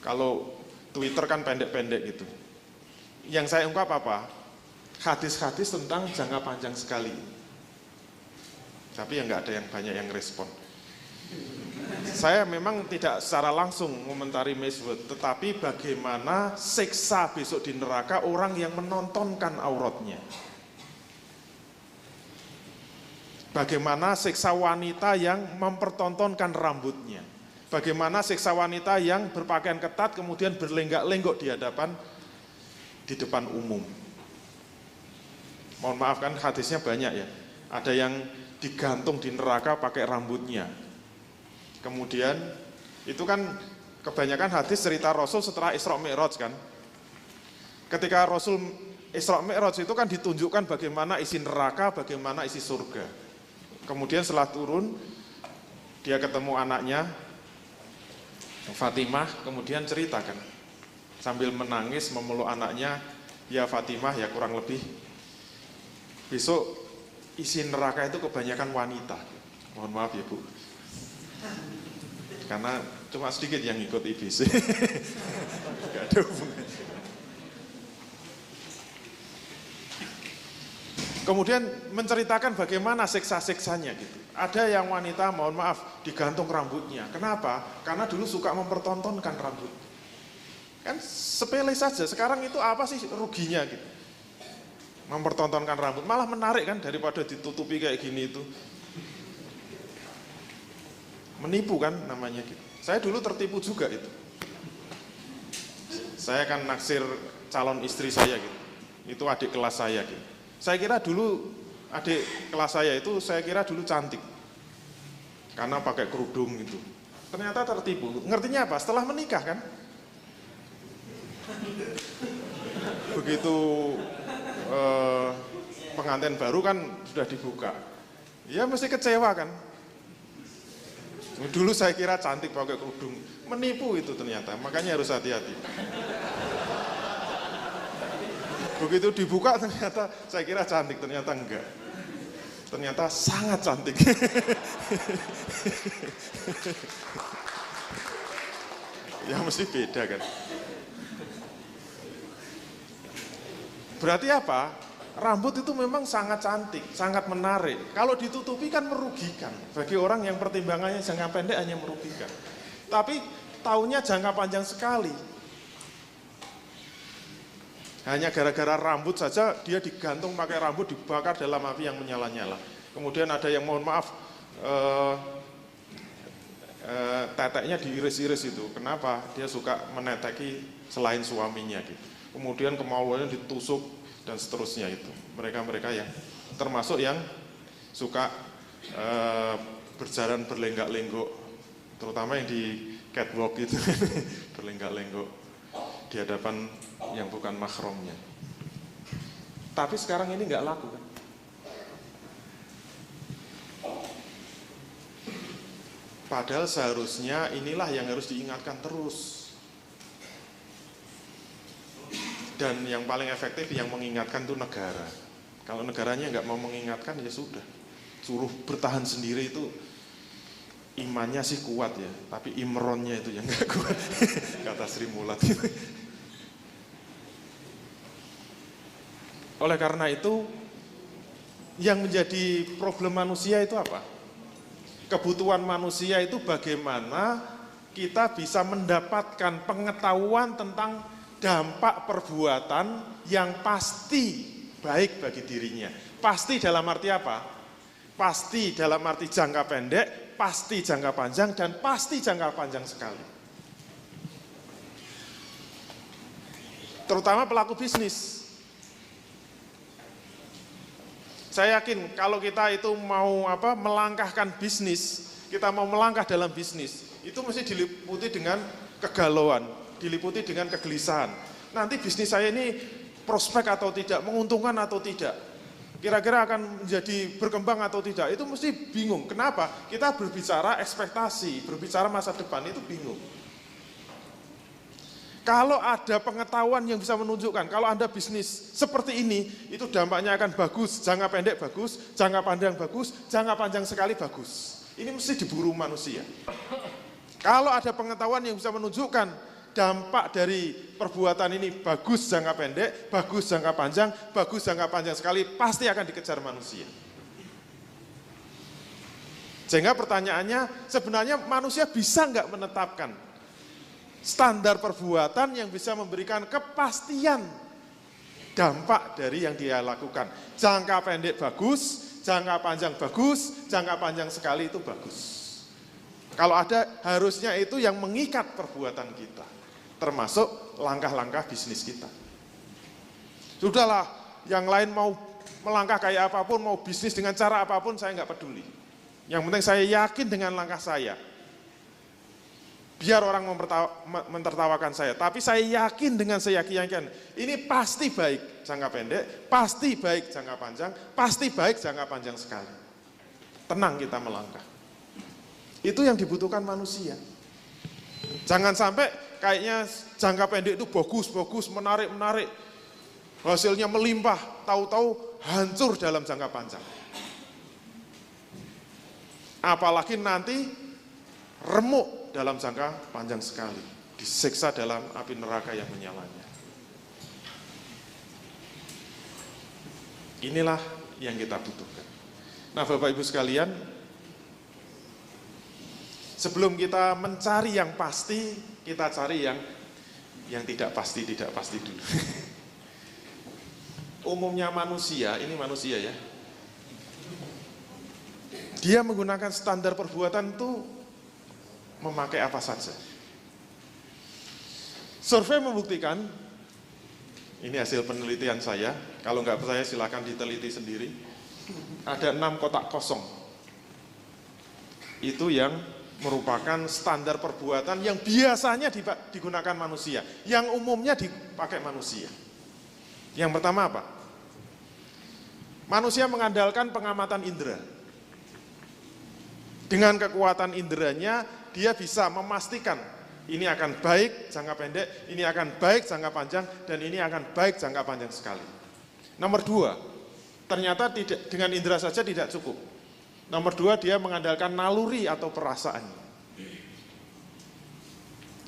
Kalau Twitter kan pendek-pendek gitu. Yang saya ungkap apa? Hadis-hadis tentang jangka panjang sekali. Tapi nggak ada yang banyak yang respon. Saya memang tidak secara langsung komentari Miss World, tetapi bagaimana siksa besok di neraka orang yang menontonkan auratnya. Bagaimana siksa wanita yang mempertontonkan rambutnya. Bagaimana siksa wanita yang berpakaian ketat kemudian berlenggak-lenggok di depan umum. Mohon maaf kan hadisnya banyak ya. Ada yang digantung di neraka pakai rambutnya. Kemudian itu kan kebanyakan hadis cerita Rasul setelah Isra Mi'raj kan. Ketika Rasul Isra Mi'raj itu kan ditunjukkan bagaimana isi neraka, bagaimana isi surga. Kemudian setelah turun dia ketemu anaknya Fatimah, kemudian ceritakan sambil menangis memeluk anaknya, ya Fatimah ya kurang lebih besok isi neraka itu kebanyakan wanita. Mohon maaf ya Bu, karena cuma sedikit yang ikut iblis. Gak ada hubungan. Kemudian menceritakan bagaimana siksa-siksanya gitu. Ada yang wanita, mohon maaf, digantung rambutnya. Kenapa? Karena dulu suka mempertontonkan rambut. Kan sepele saja, sekarang itu apa sih ruginya gitu. Mempertontonkan rambut, malah menarik kan daripada ditutupi kayak gini itu. Menipu kan namanya gitu. Saya dulu tertipu juga itu. Saya kan naksir calon istri saya gitu. Itu adik kelas saya gitu. Saya kira dulu adik kelas saya itu dulu cantik. Karena pakai kerudung gitu. Ternyata tertipu. Ngertinya apa? Setelah menikah kan. Begitu pengantin baru kan sudah dibuka. Ya mesti kecewa kan. Dulu saya kira cantik pakai kerudung. Menipu itu ternyata. Makanya harus hati-hati. Begitu dibuka ternyata saya kira cantik, ternyata enggak. Ternyata sangat cantik. Ya mesti beda kan. Berarti apa? Rambut itu memang sangat cantik, sangat menarik. Kalau ditutupi kan merugikan. Bagi orang yang pertimbangannya jangka pendek hanya merugikan. Tapi taunya jangka panjang sekali. Hanya gara-gara rambut saja dia digantung pakai rambut, dibakar dalam api yang menyala-nyala. Kemudian ada yang mohon maaf teteknya diiris-iris itu. Kenapa? Dia suka meneteki selain suaminya gitu. Kemudian kemaluannya ditusuk dan seterusnya itu. Mereka-mereka yang termasuk yang suka berjalan berlenggak-lenggok, terutama yang di catwalk itu berlenggak-lenggok di hadapan yang bukan mahramnya. Tapi sekarang ini nggak laku kan? Padahal seharusnya inilah yang harus diingatkan terus. Dan yang paling efektif yang mengingatkan itu negara. Kalau negaranya nggak mau mengingatkan ya sudah, suruh bertahan sendiri itu imannya sih kuat ya, tapi imronnya itu yang nggak kuat, kata Sri Mulat. Oleh karena itu, yang menjadi problem manusia itu apa? Kebutuhan manusia itu bagaimana kita bisa mendapatkan pengetahuan tentang dampak perbuatan yang pasti baik bagi dirinya. Pasti dalam arti apa? Pasti dalam arti jangka pendek, pasti jangka panjang, dan pasti jangka panjang sekali. Terutama pelaku bisnis. Saya yakin kalau kita itu mau melangkahkan bisnis, kita mau melangkah dalam bisnis, itu mesti diliputi dengan kegalauan, diliputi dengan kegelisahan. Nanti bisnis saya ini prospek atau tidak, menguntungkan atau tidak, kira-kira akan menjadi berkembang atau tidak, itu mesti bingung. Kenapa? Kita berbicara ekspektasi, berbicara masa depan, itu bingung. Kalau ada pengetahuan yang bisa menunjukkan, kalau Anda bisnis seperti ini, itu dampaknya akan bagus, jangka pendek bagus, jangka panjang bagus, jangka panjang sekali bagus. Ini mesti diburu manusia. Kalau ada pengetahuan yang bisa menunjukkan dampak dari perbuatan ini bagus jangka pendek, bagus jangka panjang, bagus jangka panjang sekali, pasti akan dikejar manusia. Sehingga pertanyaannya, sebenarnya manusia bisa nggak menetapkan standar perbuatan yang bisa memberikan kepastian dampak dari yang dia lakukan. Jangka pendek bagus, jangka panjang bagus, jangka panjang sekali itu bagus. Kalau ada, harusnya itu yang mengikat perbuatan kita, termasuk langkah-langkah bisnis kita. Sudahlah, yang lain mau melangkah kayak apapun, mau bisnis dengan cara apapun, saya nggak peduli. Yang penting saya yakin dengan langkah saya. Biar orang mentertawakan saya, tapi saya yakin dengan seyakin-yakin, ini pasti baik jangka pendek, pasti baik jangka panjang, pasti baik jangka panjang sekali. Tenang kita melangkah. Itu yang dibutuhkan manusia. Jangan sampai kayaknya jangka pendek itu bagus, menarik, hasilnya melimpah, tahu-tahu hancur dalam jangka panjang. Apalagi nanti remuk dalam jangka panjang sekali, disiksa dalam api neraka yang menyalanya. Inilah yang kita butuhkan. Nah, Bapak Ibu sekalian, sebelum kita mencari yang pasti, kita cari yang tidak pasti dulu. Umumnya manusia, ini manusia ya, dia menggunakan standar perbuatan itu memakai apa saja. Survei membuktikan, ini hasil penelitian saya, kalau nggak percaya silakan diteliti sendiri, ada 6 kotak kosong. Itu yang merupakan standar perbuatan yang biasanya digunakan manusia, yang umumnya dipakai manusia. Yang pertama apa? Manusia mengandalkan pengamatan indera. Dengan kekuatan inderanya, dia bisa memastikan ini akan baik jangka pendek, ini akan baik jangka panjang, dan ini akan baik jangka panjang sekali. Nomor 2, ternyata dengan indera saja tidak cukup. Nomor 2, dia mengandalkan naluri atau perasaan.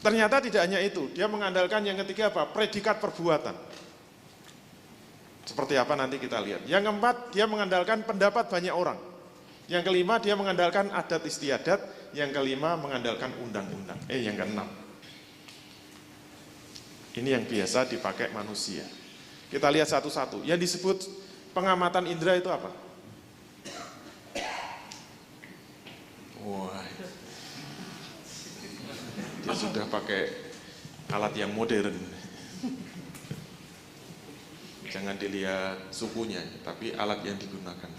Ternyata tidak hanya itu, dia mengandalkan yang ketiga apa? Predikat perbuatan. Seperti apa nanti kita lihat. Yang keempat, dia mengandalkan pendapat banyak orang. Yang kelima, dia mengandalkan adat istiadat. Yang kelima, mengandalkan undang-undang. Yang keenam. Ini yang biasa dipakai manusia. Kita lihat satu-satu. Yang disebut pengamatan indera itu apa? Wah, dia sudah pakai alat yang modern. Jangan dilihat sukunya, tapi alat yang digunakan.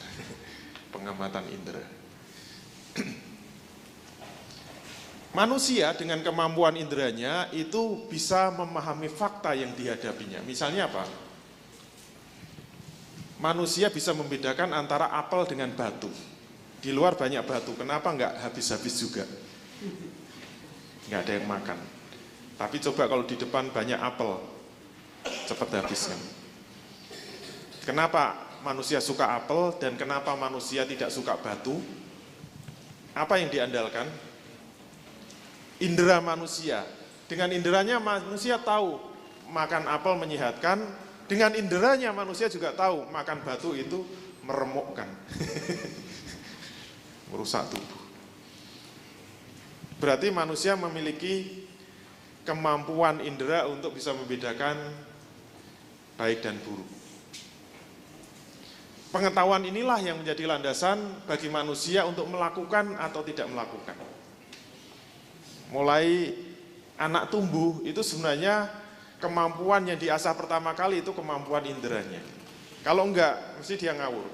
Pengamatan indera. Manusia dengan kemampuan inderanya itu bisa memahami fakta yang dihadapinya. Misalnya apa? Manusia bisa membedakan antara apel dengan batu. Di luar banyak batu, kenapa nggak habis-habis juga? Nggak ada yang makan. Tapi coba kalau di depan banyak apel, cepat habis kan? Kenapa manusia suka apel dan kenapa manusia tidak suka batu? Apa yang diandalkan? Indera manusia. Dengan inderanya manusia tahu makan apel menyehatkan, dengan inderanya manusia juga tahu makan batu itu meremukkan. Merusak tubuh. Berarti manusia memiliki kemampuan indera untuk bisa membedakan baik dan buruk. Pengetahuan inilah yang menjadi landasan bagi manusia untuk melakukan atau tidak melakukan. Mulai anak tumbuh itu sebenarnya kemampuan yang diasah pertama kali itu kemampuan inderanya. Kalau enggak, mesti dia ngawur.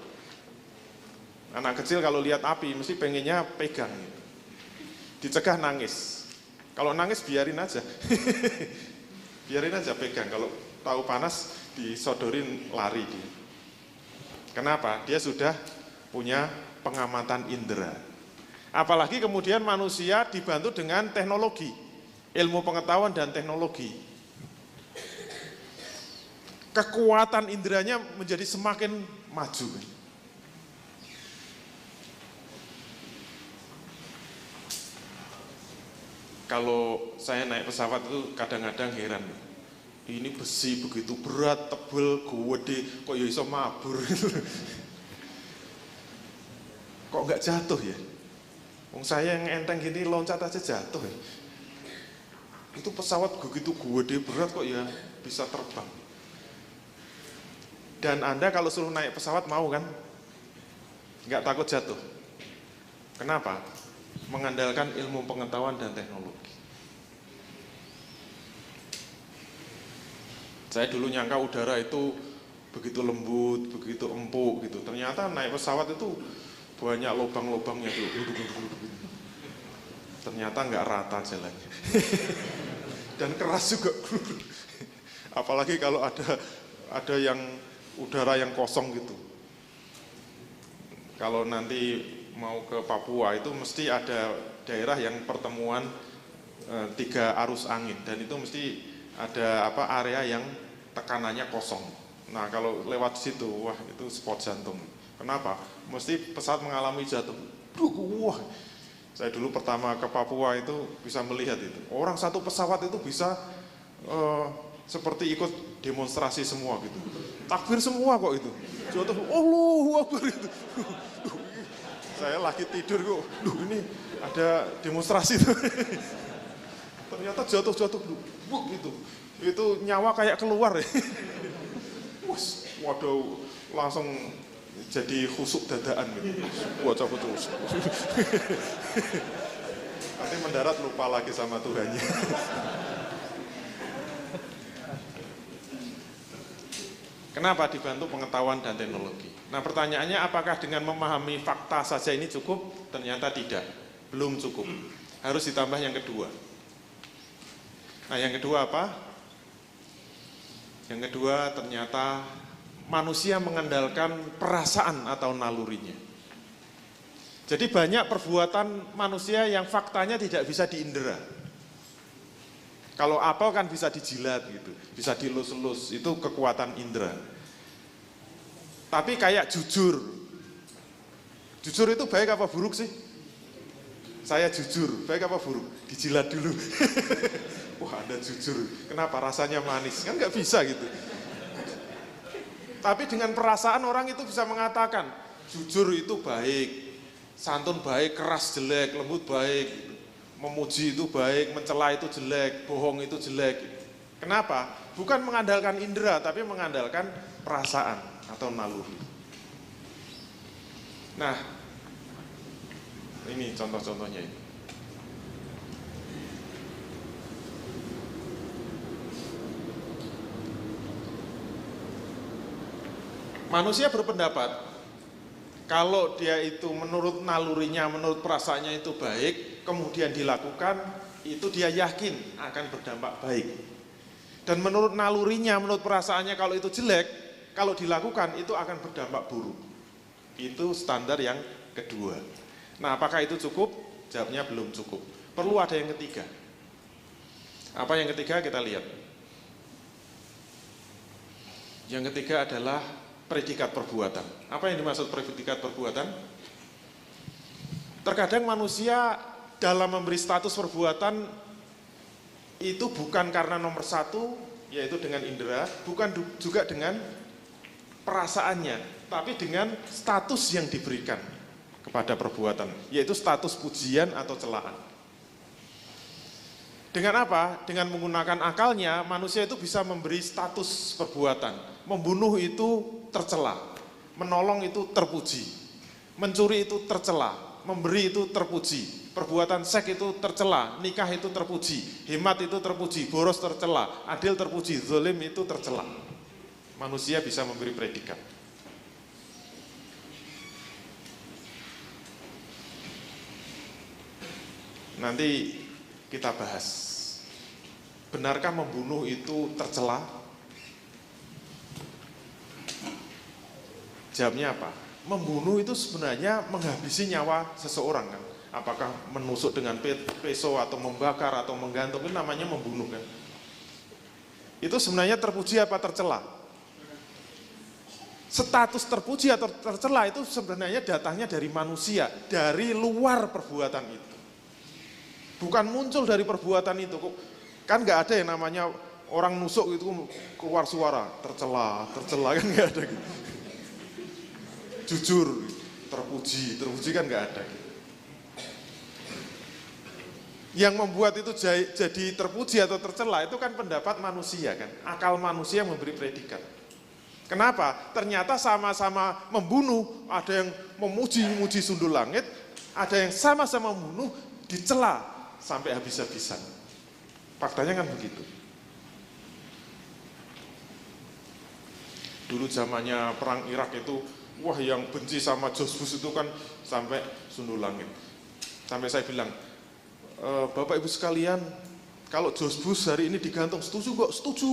Anak kecil kalau lihat api mesti pengennya pegang. Dicegah nangis. Kalau nangis biarin aja. Biarin aja pegang. Kalau tahu panas disodorin lari dia. Kenapa? Dia sudah punya pengamatan indera. Apalagi kemudian manusia dibantu dengan teknologi, ilmu pengetahuan dan teknologi. Kekuatan inderanya menjadi semakin maju. Kalau saya naik pesawat itu kadang-kadang heran. Ini besi begitu berat, tebel, gede, kok ya iso mabur. Kok nggak jatuh ya? Wong saya yang enteng gini loncat aja jatuh ya. Itu pesawat begitu gede berat kok ya bisa terbang. Dan Anda kalau suruh naik pesawat mau kan? Nggak takut jatuh. Kenapa? Mengandalkan ilmu pengetahuan dan teknologi. Saya dulu nyangka udara itu begitu lembut, begitu empuk gitu. Ternyata naik pesawat itu banyak lubang-lubangnya tuh. Ternyata nggak rata jalannya. Dan keras juga. Apalagi kalau ada yang udara yang kosong gitu. Kalau nanti mau ke Papua itu mesti ada daerah yang pertemuan 3 arus angin dan itu mesti ada area yang tekanannya kosong. Nah, kalau lewat situ, wah itu spot jantung. Kenapa? Mesti pesawat mengalami jatuh. Wah, saya dulu pertama ke Papua itu bisa melihat itu. Orang satu pesawat itu bisa seperti ikut demonstrasi semua gitu. Takbir semua kok itu. Jatuh, Allahu Akbar itu. Saya lagi tidur kok. Ini ada demonstrasi tuh. Ternyata jatuh-jatuh gitu. Itu nyawa kayak keluar ya. Waduh, langsung jadi khusuk dadaan gitu. Wah, cabut terus. Nanti mendarat lupa lagi sama Tuhannya. Kenapa dibantu pengetahuan dan teknologi? Nah, pertanyaannya apakah dengan memahami fakta saja ini cukup? Ternyata tidak, belum cukup. Harus ditambah yang kedua. Nah, yang kedua apa? Yang kedua ternyata manusia mengandalkan perasaan atau nalurinya. Jadi banyak perbuatan manusia yang faktanya tidak bisa diindera. Kalau apel kan bisa dijilat gitu, bisa dilus-lus, itu kekuatan indera. Tapi kayak jujur. Jujur itu baik apa buruk sih? Saya jujur, baik apa buruk? Dijilat dulu. Wah, Anda jujur. Kenapa? Rasanya manis. Kan nggak bisa gitu. Tapi dengan perasaan orang itu bisa mengatakan, jujur itu baik, santun baik, keras jelek, lembut baik, memuji itu baik, mencela itu jelek, bohong itu jelek. Kenapa? Bukan mengandalkan indera, tapi mengandalkan perasaan atau naluri. Nah, ini contoh-contohnya ini. Manusia berpendapat, kalau dia itu menurut nalurinya, menurut perasaannya itu baik, kemudian dilakukan, itu dia yakin akan berdampak baik. Dan menurut nalurinya, menurut perasaannya kalau itu jelek, kalau dilakukan itu akan berdampak buruk. Itu standar yang kedua. Nah, apakah itu cukup? Jawabnya belum cukup. Perlu ada yang ketiga. Apa yang ketiga? Kita lihat. Yang ketiga adalah predikat perbuatan. Apa yang dimaksud predikat perbuatan? Terkadang manusia dalam memberi status perbuatan itu bukan karena nomor satu, yaitu dengan indera, bukan juga dengan perasaannya, tapi dengan status yang diberikan kepada perbuatan, yaitu status pujian atau celaan. Dengan apa? Dengan menggunakan akalnya, manusia itu bisa memberi status perbuatan. Membunuh itu tercela, menolong itu terpuji, mencuri itu tercela, memberi itu terpuji, perbuatan seks itu tercela, nikah itu terpuji, hemat itu terpuji, boros tercela, adil terpuji, zalim itu tercela. Manusia bisa memberi predikat. Nanti kita bahas. Benarkah membunuh itu tercela? Jawabnya apa? Membunuh itu sebenarnya menghabisi nyawa seseorang kan. Apakah menusuk dengan pisau atau membakar atau menggantung, itu namanya membunuh kan. Itu sebenarnya terpuji apa tercela? Status terpuji atau tercela itu sebenarnya datangnya dari manusia, dari luar perbuatan itu. Bukan muncul dari perbuatan itu. Kan nggak ada yang namanya orang nusuk itu keluar suara, tercela kan nggak ada gitu. Jujur, terpuji kan nggak ada. Yang membuat itu jadi terpuji atau tercela itu kan pendapat manusia kan, akal manusia memberi predikat. Kenapa? Ternyata sama-sama membunuh, ada yang memuji sundul langit, ada yang sama-sama membunuh, dicela sampai habis-habisan. Faktanya kan begitu. Dulu zamannya perang Irak itu, wah yang benci sama George Bush itu kan sampai sundul langit. Sampai saya bilang, Bapak Ibu sekalian, kalau George Bush hari ini digantung, setuju kok? Setuju,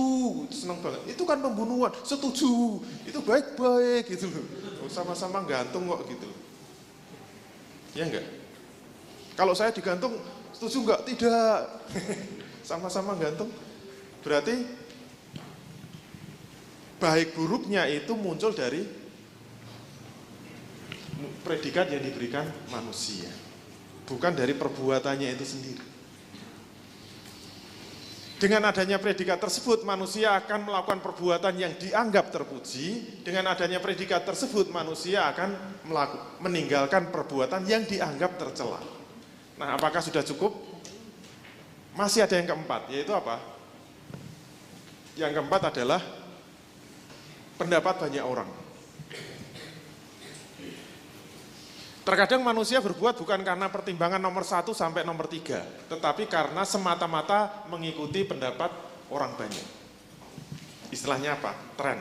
senang banget. Itu kan pembunuhan, setuju, itu baik-baik gitu loh. Sama-sama gantung kok gitu loh. Ya enggak? Kalau saya digantung, setuju enggak? Tidak. Sama-sama gantung. Berarti baik buruknya itu muncul dari predikat yang diberikan manusia, bukan dari perbuatannya itu sendiri. Dengan adanya predikat tersebut, manusia akan melakukan perbuatan yang dianggap terpuji. Dengan adanya predikat tersebut, manusia akan meninggalkan perbuatan yang dianggap tercela. Nah, apakah sudah cukup? Masih ada yang keempat, yaitu apa? Yang keempat adalah pendapat banyak orang. Terkadang manusia berbuat bukan karena pertimbangan nomor 1 sampai nomor 3, tetapi karena semata-mata mengikuti pendapat orang banyak. Istilahnya apa? Tren.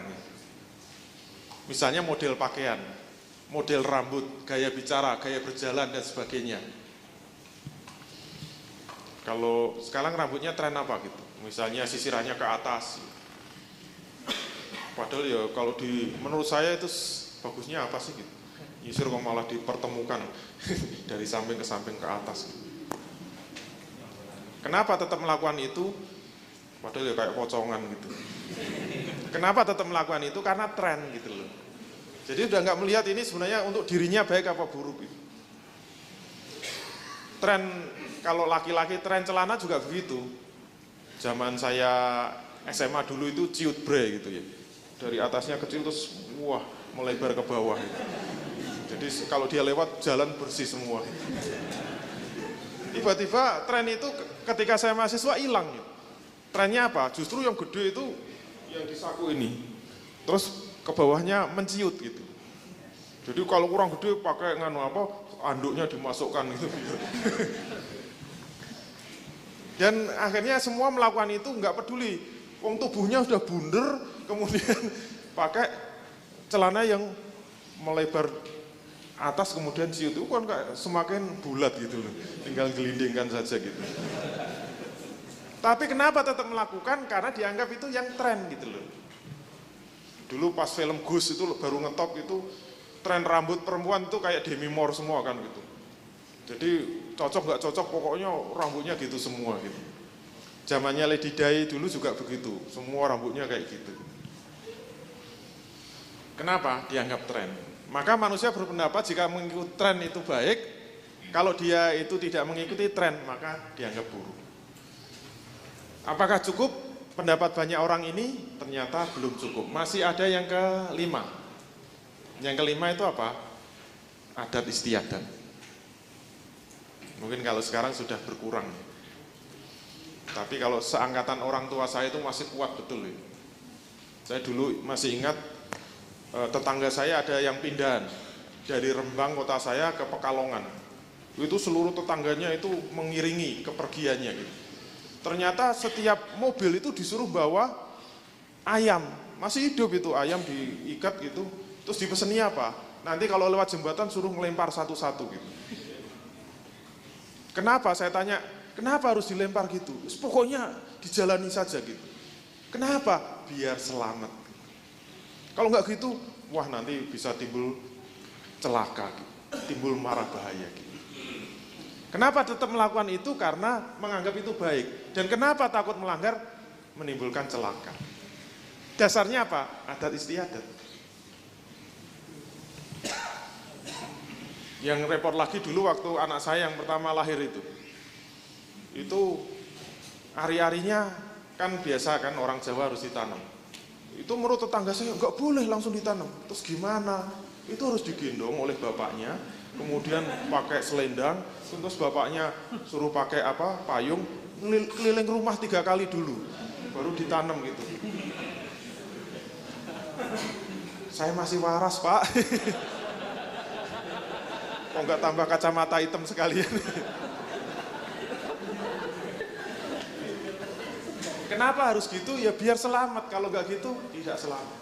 Misalnya model pakaian, model rambut, gaya bicara, gaya berjalan, dan sebagainya. Kalau sekarang rambutnya tren apa gitu? Misalnya sisirannya ke atas. Padahal ya kalau menurut saya itu bagusnya apa sih gitu? Nyisir kok malah dipertemukan dari samping ke atas. Kenapa tetap melakukan itu? Padahal ya kayak pocongan gitu. Kenapa tetap melakukan itu? Karena tren gitu loh. Jadi udah nggak melihat ini sebenarnya untuk dirinya baik apa buruk gitu. Tren, kalau laki-laki tren celana juga begitu. Zaman saya SMA dulu itu ciut bre gitu ya. Dari atasnya kecil terus wah melebar ke bawah gitu. Jadi kalau dia lewat jalan bersih semua. Tiba-tiba tren itu ketika saya mahasiswa hilang. Trennya apa? Justru yang gede itu yang di saku ini. Terus ke bawahnya menciut gitu. Jadi kalau kurang gede pakai anduknya dimasukkan gitu. Dan akhirnya semua melakukan itu nggak peduli. Wong tubuhnya sudah bundar, kemudian pakai celana yang melebar atas kemudian ciut itu kan kayak semakin bulat gitu loh, tinggal gelindingkan saja gitu. Tapi kenapa tetap melakukan? Karena dianggap itu yang tren gitu loh. Dulu pas film Gus itu baru ngetop itu, tren rambut perempuan itu kayak Demi Moore semua kan gitu. Jadi cocok nggak cocok pokoknya rambutnya gitu semua gitu. Zamannya Lady Di dulu juga begitu, semua rambutnya kayak gitu. Kenapa? Dianggap tren. Maka manusia berpendapat jika mengikuti tren itu baik, kalau dia itu tidak mengikuti tren maka dianggap buruk. Apakah cukup pendapat banyak orang ini? Ternyata belum cukup. Masih ada yang kelima. Yang kelima itu apa? Adat istiadat. Mungkin kalau sekarang sudah berkurang. Tapi kalau seangkatan orang tua saya itu masih kuat betul. Saya dulu masih ingat tetangga saya ada yang pindahan dari Rembang kota saya ke Pekalongan. Itu seluruh tetangganya itu mengiringi kepergiannya gitu. Ternyata setiap mobil itu disuruh bawa ayam, masih hidup itu ayam diikat gitu. Terus dipeseni apa? Nanti kalau lewat jembatan suruh ngelempar satu-satu gitu. Kenapa? Saya tanya, kenapa harus dilempar gitu? Pokoknya dijalani saja gitu. Kenapa? Biar selamat. Kalau nggak gitu, wah nanti bisa timbul celaka, timbul mara bahaya. Gitu. Kenapa tetap melakukan itu? Karena menganggap itu baik. Dan kenapa takut melanggar? Menimbulkan celaka. Dasarnya apa? Adat istiadat. Yang repot lagi dulu waktu anak saya yang pertama lahir itu ari-arinya kan biasa kan orang Jawa harus ditanam. Itu menurut tetangga saya nggak boleh langsung ditanam. Terus gimana? Itu harus digendong oleh bapaknya, kemudian pakai selendang, terus bapaknya suruh pakai apa? Payung, keliling rumah 3 kali dulu, baru ditanam gitu. Saya masih waras Pak. Kok nggak tambah kacamata hitam sekalian? Kenapa harus gitu? Ya biar selamat. Kalau nggak gitu, tidak selamat.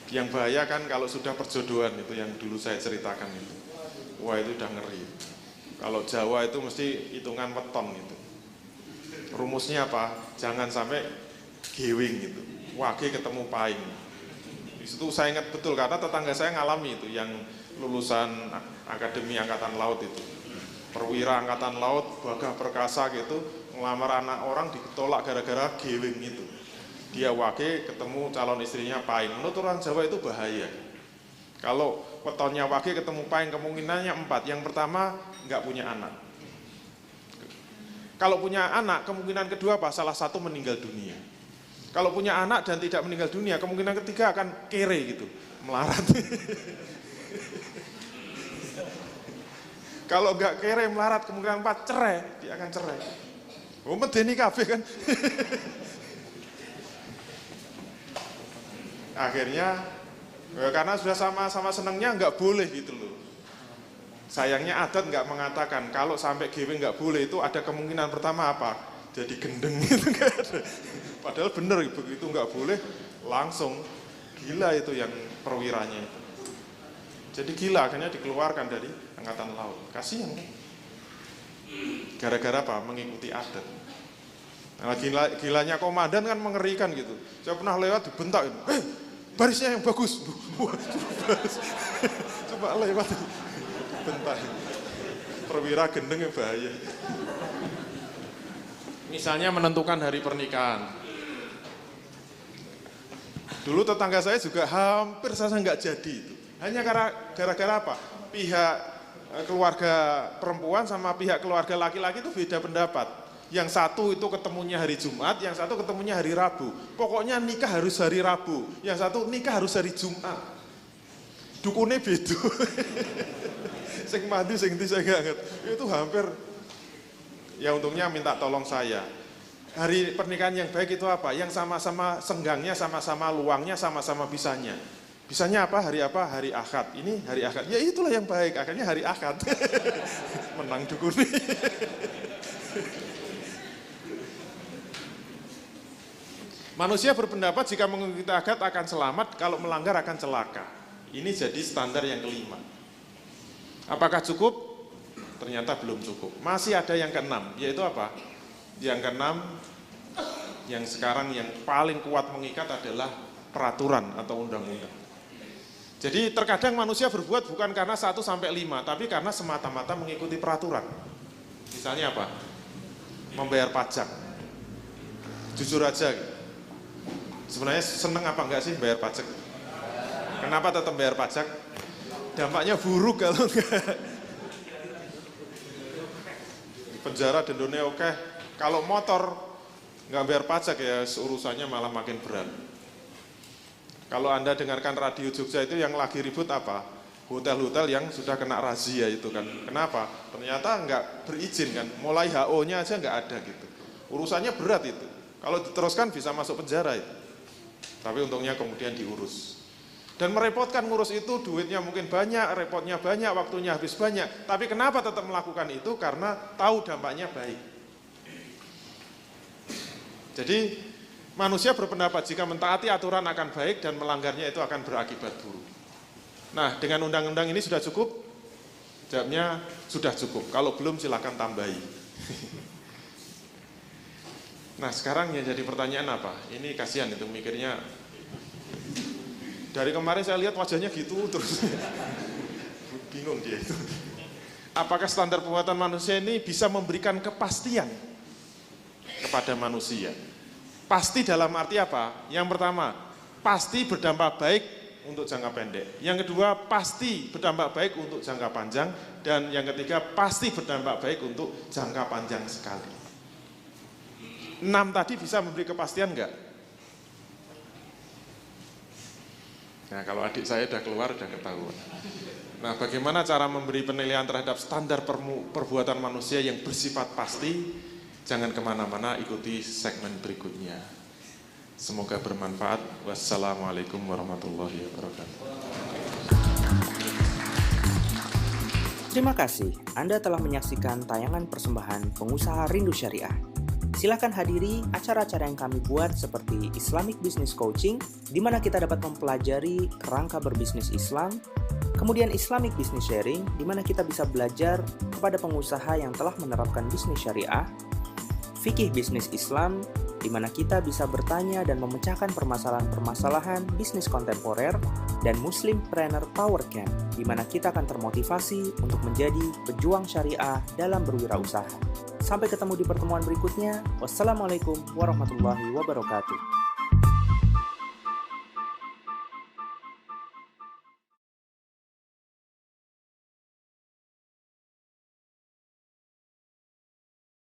Yang bahaya kan kalau sudah perjodohan itu yang dulu saya ceritakan itu. Wah itu udah ngeri. Kalau Jawa itu mesti hitungan weton gitu. Rumusnya apa? Jangan sampai gewing gitu. Wage ketemu paing. Di situ saya ingat betul karena tetangga saya ngalami itu yang lulusan Akademi Angkatan Laut itu. Perwira Angkatan Laut, Gagah Perkasa gitu, ngelamar anak orang ditolak gara-gara gewing itu. Dia wage ketemu calon istrinya paing. Menurut orang Jawa itu bahaya. Kalau wetonnya wage ketemu paing kemungkinannya 4. Yang pertama nggak punya anak. Kalau punya anak kemungkinan kedua apa? Salah satu meninggal dunia. Kalau punya anak dan tidak meninggal dunia kemungkinan ketiga akan kere gitu, melarat. Kalau nggak kere melarat kemungkinan 4 cerai, dia akan cerai. Oh medeni kabeh kan. Akhirnya karena sudah sama-sama senangnya nggak boleh gitu loh. Sayangnya adat nggak mengatakan kalau sampai GW nggak boleh itu ada kemungkinan pertama apa? Jadi gendeng gitu nggak ada. Padahal bener begitu nggak boleh langsung gila itu yang perwiranya itu. Jadi gila akhirnya dikeluarkan dari Angkatan Laut. Kasihan kan? Gara-gara apa? Mengikuti adat. Nah, gilanya komandan kan mengerikan gitu. Saya pernah lewat dibentak itu. Barisnya yang bagus. Coba lewat bentar. Perwira gendeng yang bahaya. Misalnya menentukan hari pernikahan. Dulu tetangga saya juga hampir saja nggak jadi itu. Hanya gara-gara apa? Pihak keluarga perempuan sama pihak keluarga laki-laki itu beda pendapat. Yang satu itu ketemunya hari Jumat, yang satu ketemunya hari Rabu. Pokoknya nikah harus hari Rabu, yang satu nikah harus hari Jumat. Dukune beda. Sing mandi, sing ndi saya nggak ngerti. Itu hampir, ya untungnya minta tolong saya. Hari pernikahan yang baik itu apa? Yang sama-sama senggangnya, sama-sama luangnya, sama-sama bisanya. Bisanya apa? Hari apa? Hari Ahad. Ini hari Ahad. Ya itulah yang baik. Akhirnya hari Ahad. Menang dukun. Manusia berpendapat jika mengikuti taat akan selamat, kalau melanggar akan celaka. Ini jadi standar yang kelima. Apakah cukup? Ternyata belum cukup. Masih ada yang keenam, yaitu apa? Yang keenam, yang sekarang yang paling kuat mengikat adalah peraturan atau undang-undang. Jadi terkadang manusia berbuat bukan karena 1 sampai 5, tapi karena semata-mata mengikuti peraturan. Misalnya apa? Membayar pajak. Jujur aja, sebenarnya seneng apa enggak sih bayar pajak? Kenapa tetap bayar pajak? Dampaknya buruk kalau enggak. Di penjara dendone oke. Kalau motor nggak bayar pajak ya urusannya malah makin berat. Kalau Anda dengarkan radio Jogja itu yang lagi ribut apa? Hotel-hotel yang sudah kena razia itu kan. Kenapa? Ternyata nggak berizin kan. Mulai HO-nya aja nggak ada gitu. Urusannya berat itu. Kalau diteruskan bisa masuk penjara itu. Tapi untungnya kemudian diurus. Dan merepotkan ngurus itu, duitnya mungkin banyak, repotnya banyak, waktunya habis banyak. Tapi kenapa tetap melakukan itu? Karena tahu dampaknya baik. Jadi manusia berpendapat jika mentaati aturan akan baik dan melanggarnya itu akan berakibat buruk. Nah, dengan undang-undang ini sudah cukup? Jawabnya sudah cukup. Kalau belum silakan tambahi. Nah, sekarang yang jadi pertanyaan apa? Ini kasihan itu mikirnya. Dari kemarin saya lihat wajahnya gitu terus. Bingung dia itu. Apakah standar pembuatan manusia ini bisa memberikan kepastian kepada manusia? Pasti dalam arti apa? Yang pertama, pasti berdampak baik untuk jangka pendek. Yang kedua, pasti berdampak baik untuk jangka panjang. Dan yang ketiga, pasti berdampak baik untuk jangka panjang sekali. 6 tadi bisa memberi kepastian enggak? Nah, kalau adik saya udah keluar, udah ketahuan. Nah, bagaimana cara memberi penilaian terhadap standar perbuatan manusia yang bersifat pasti? Jangan kemana-mana, ikuti segmen berikutnya. Semoga bermanfaat. Wassalamualaikum warahmatullahi wabarakatuh. Terima kasih Anda telah menyaksikan tayangan persembahan Pengusaha Rindu Syariah. Silakan hadiri acara-acara yang kami buat seperti Islamic Business Coaching, di mana kita dapat mempelajari kerangka berbisnis Islam, kemudian Islamic Business Sharing, di mana kita bisa belajar kepada pengusaha yang telah menerapkan bisnis syariah, Fikih Bisnis Islam, di mana kita bisa bertanya dan memecahkan permasalahan-permasalahan bisnis kontemporer, dan Muslimpreneur Power Camp, di mana kita akan termotivasi untuk menjadi pejuang syariah dalam berwirausaha. Sampai ketemu di pertemuan berikutnya. Wassalamualaikum warahmatullahi wabarakatuh.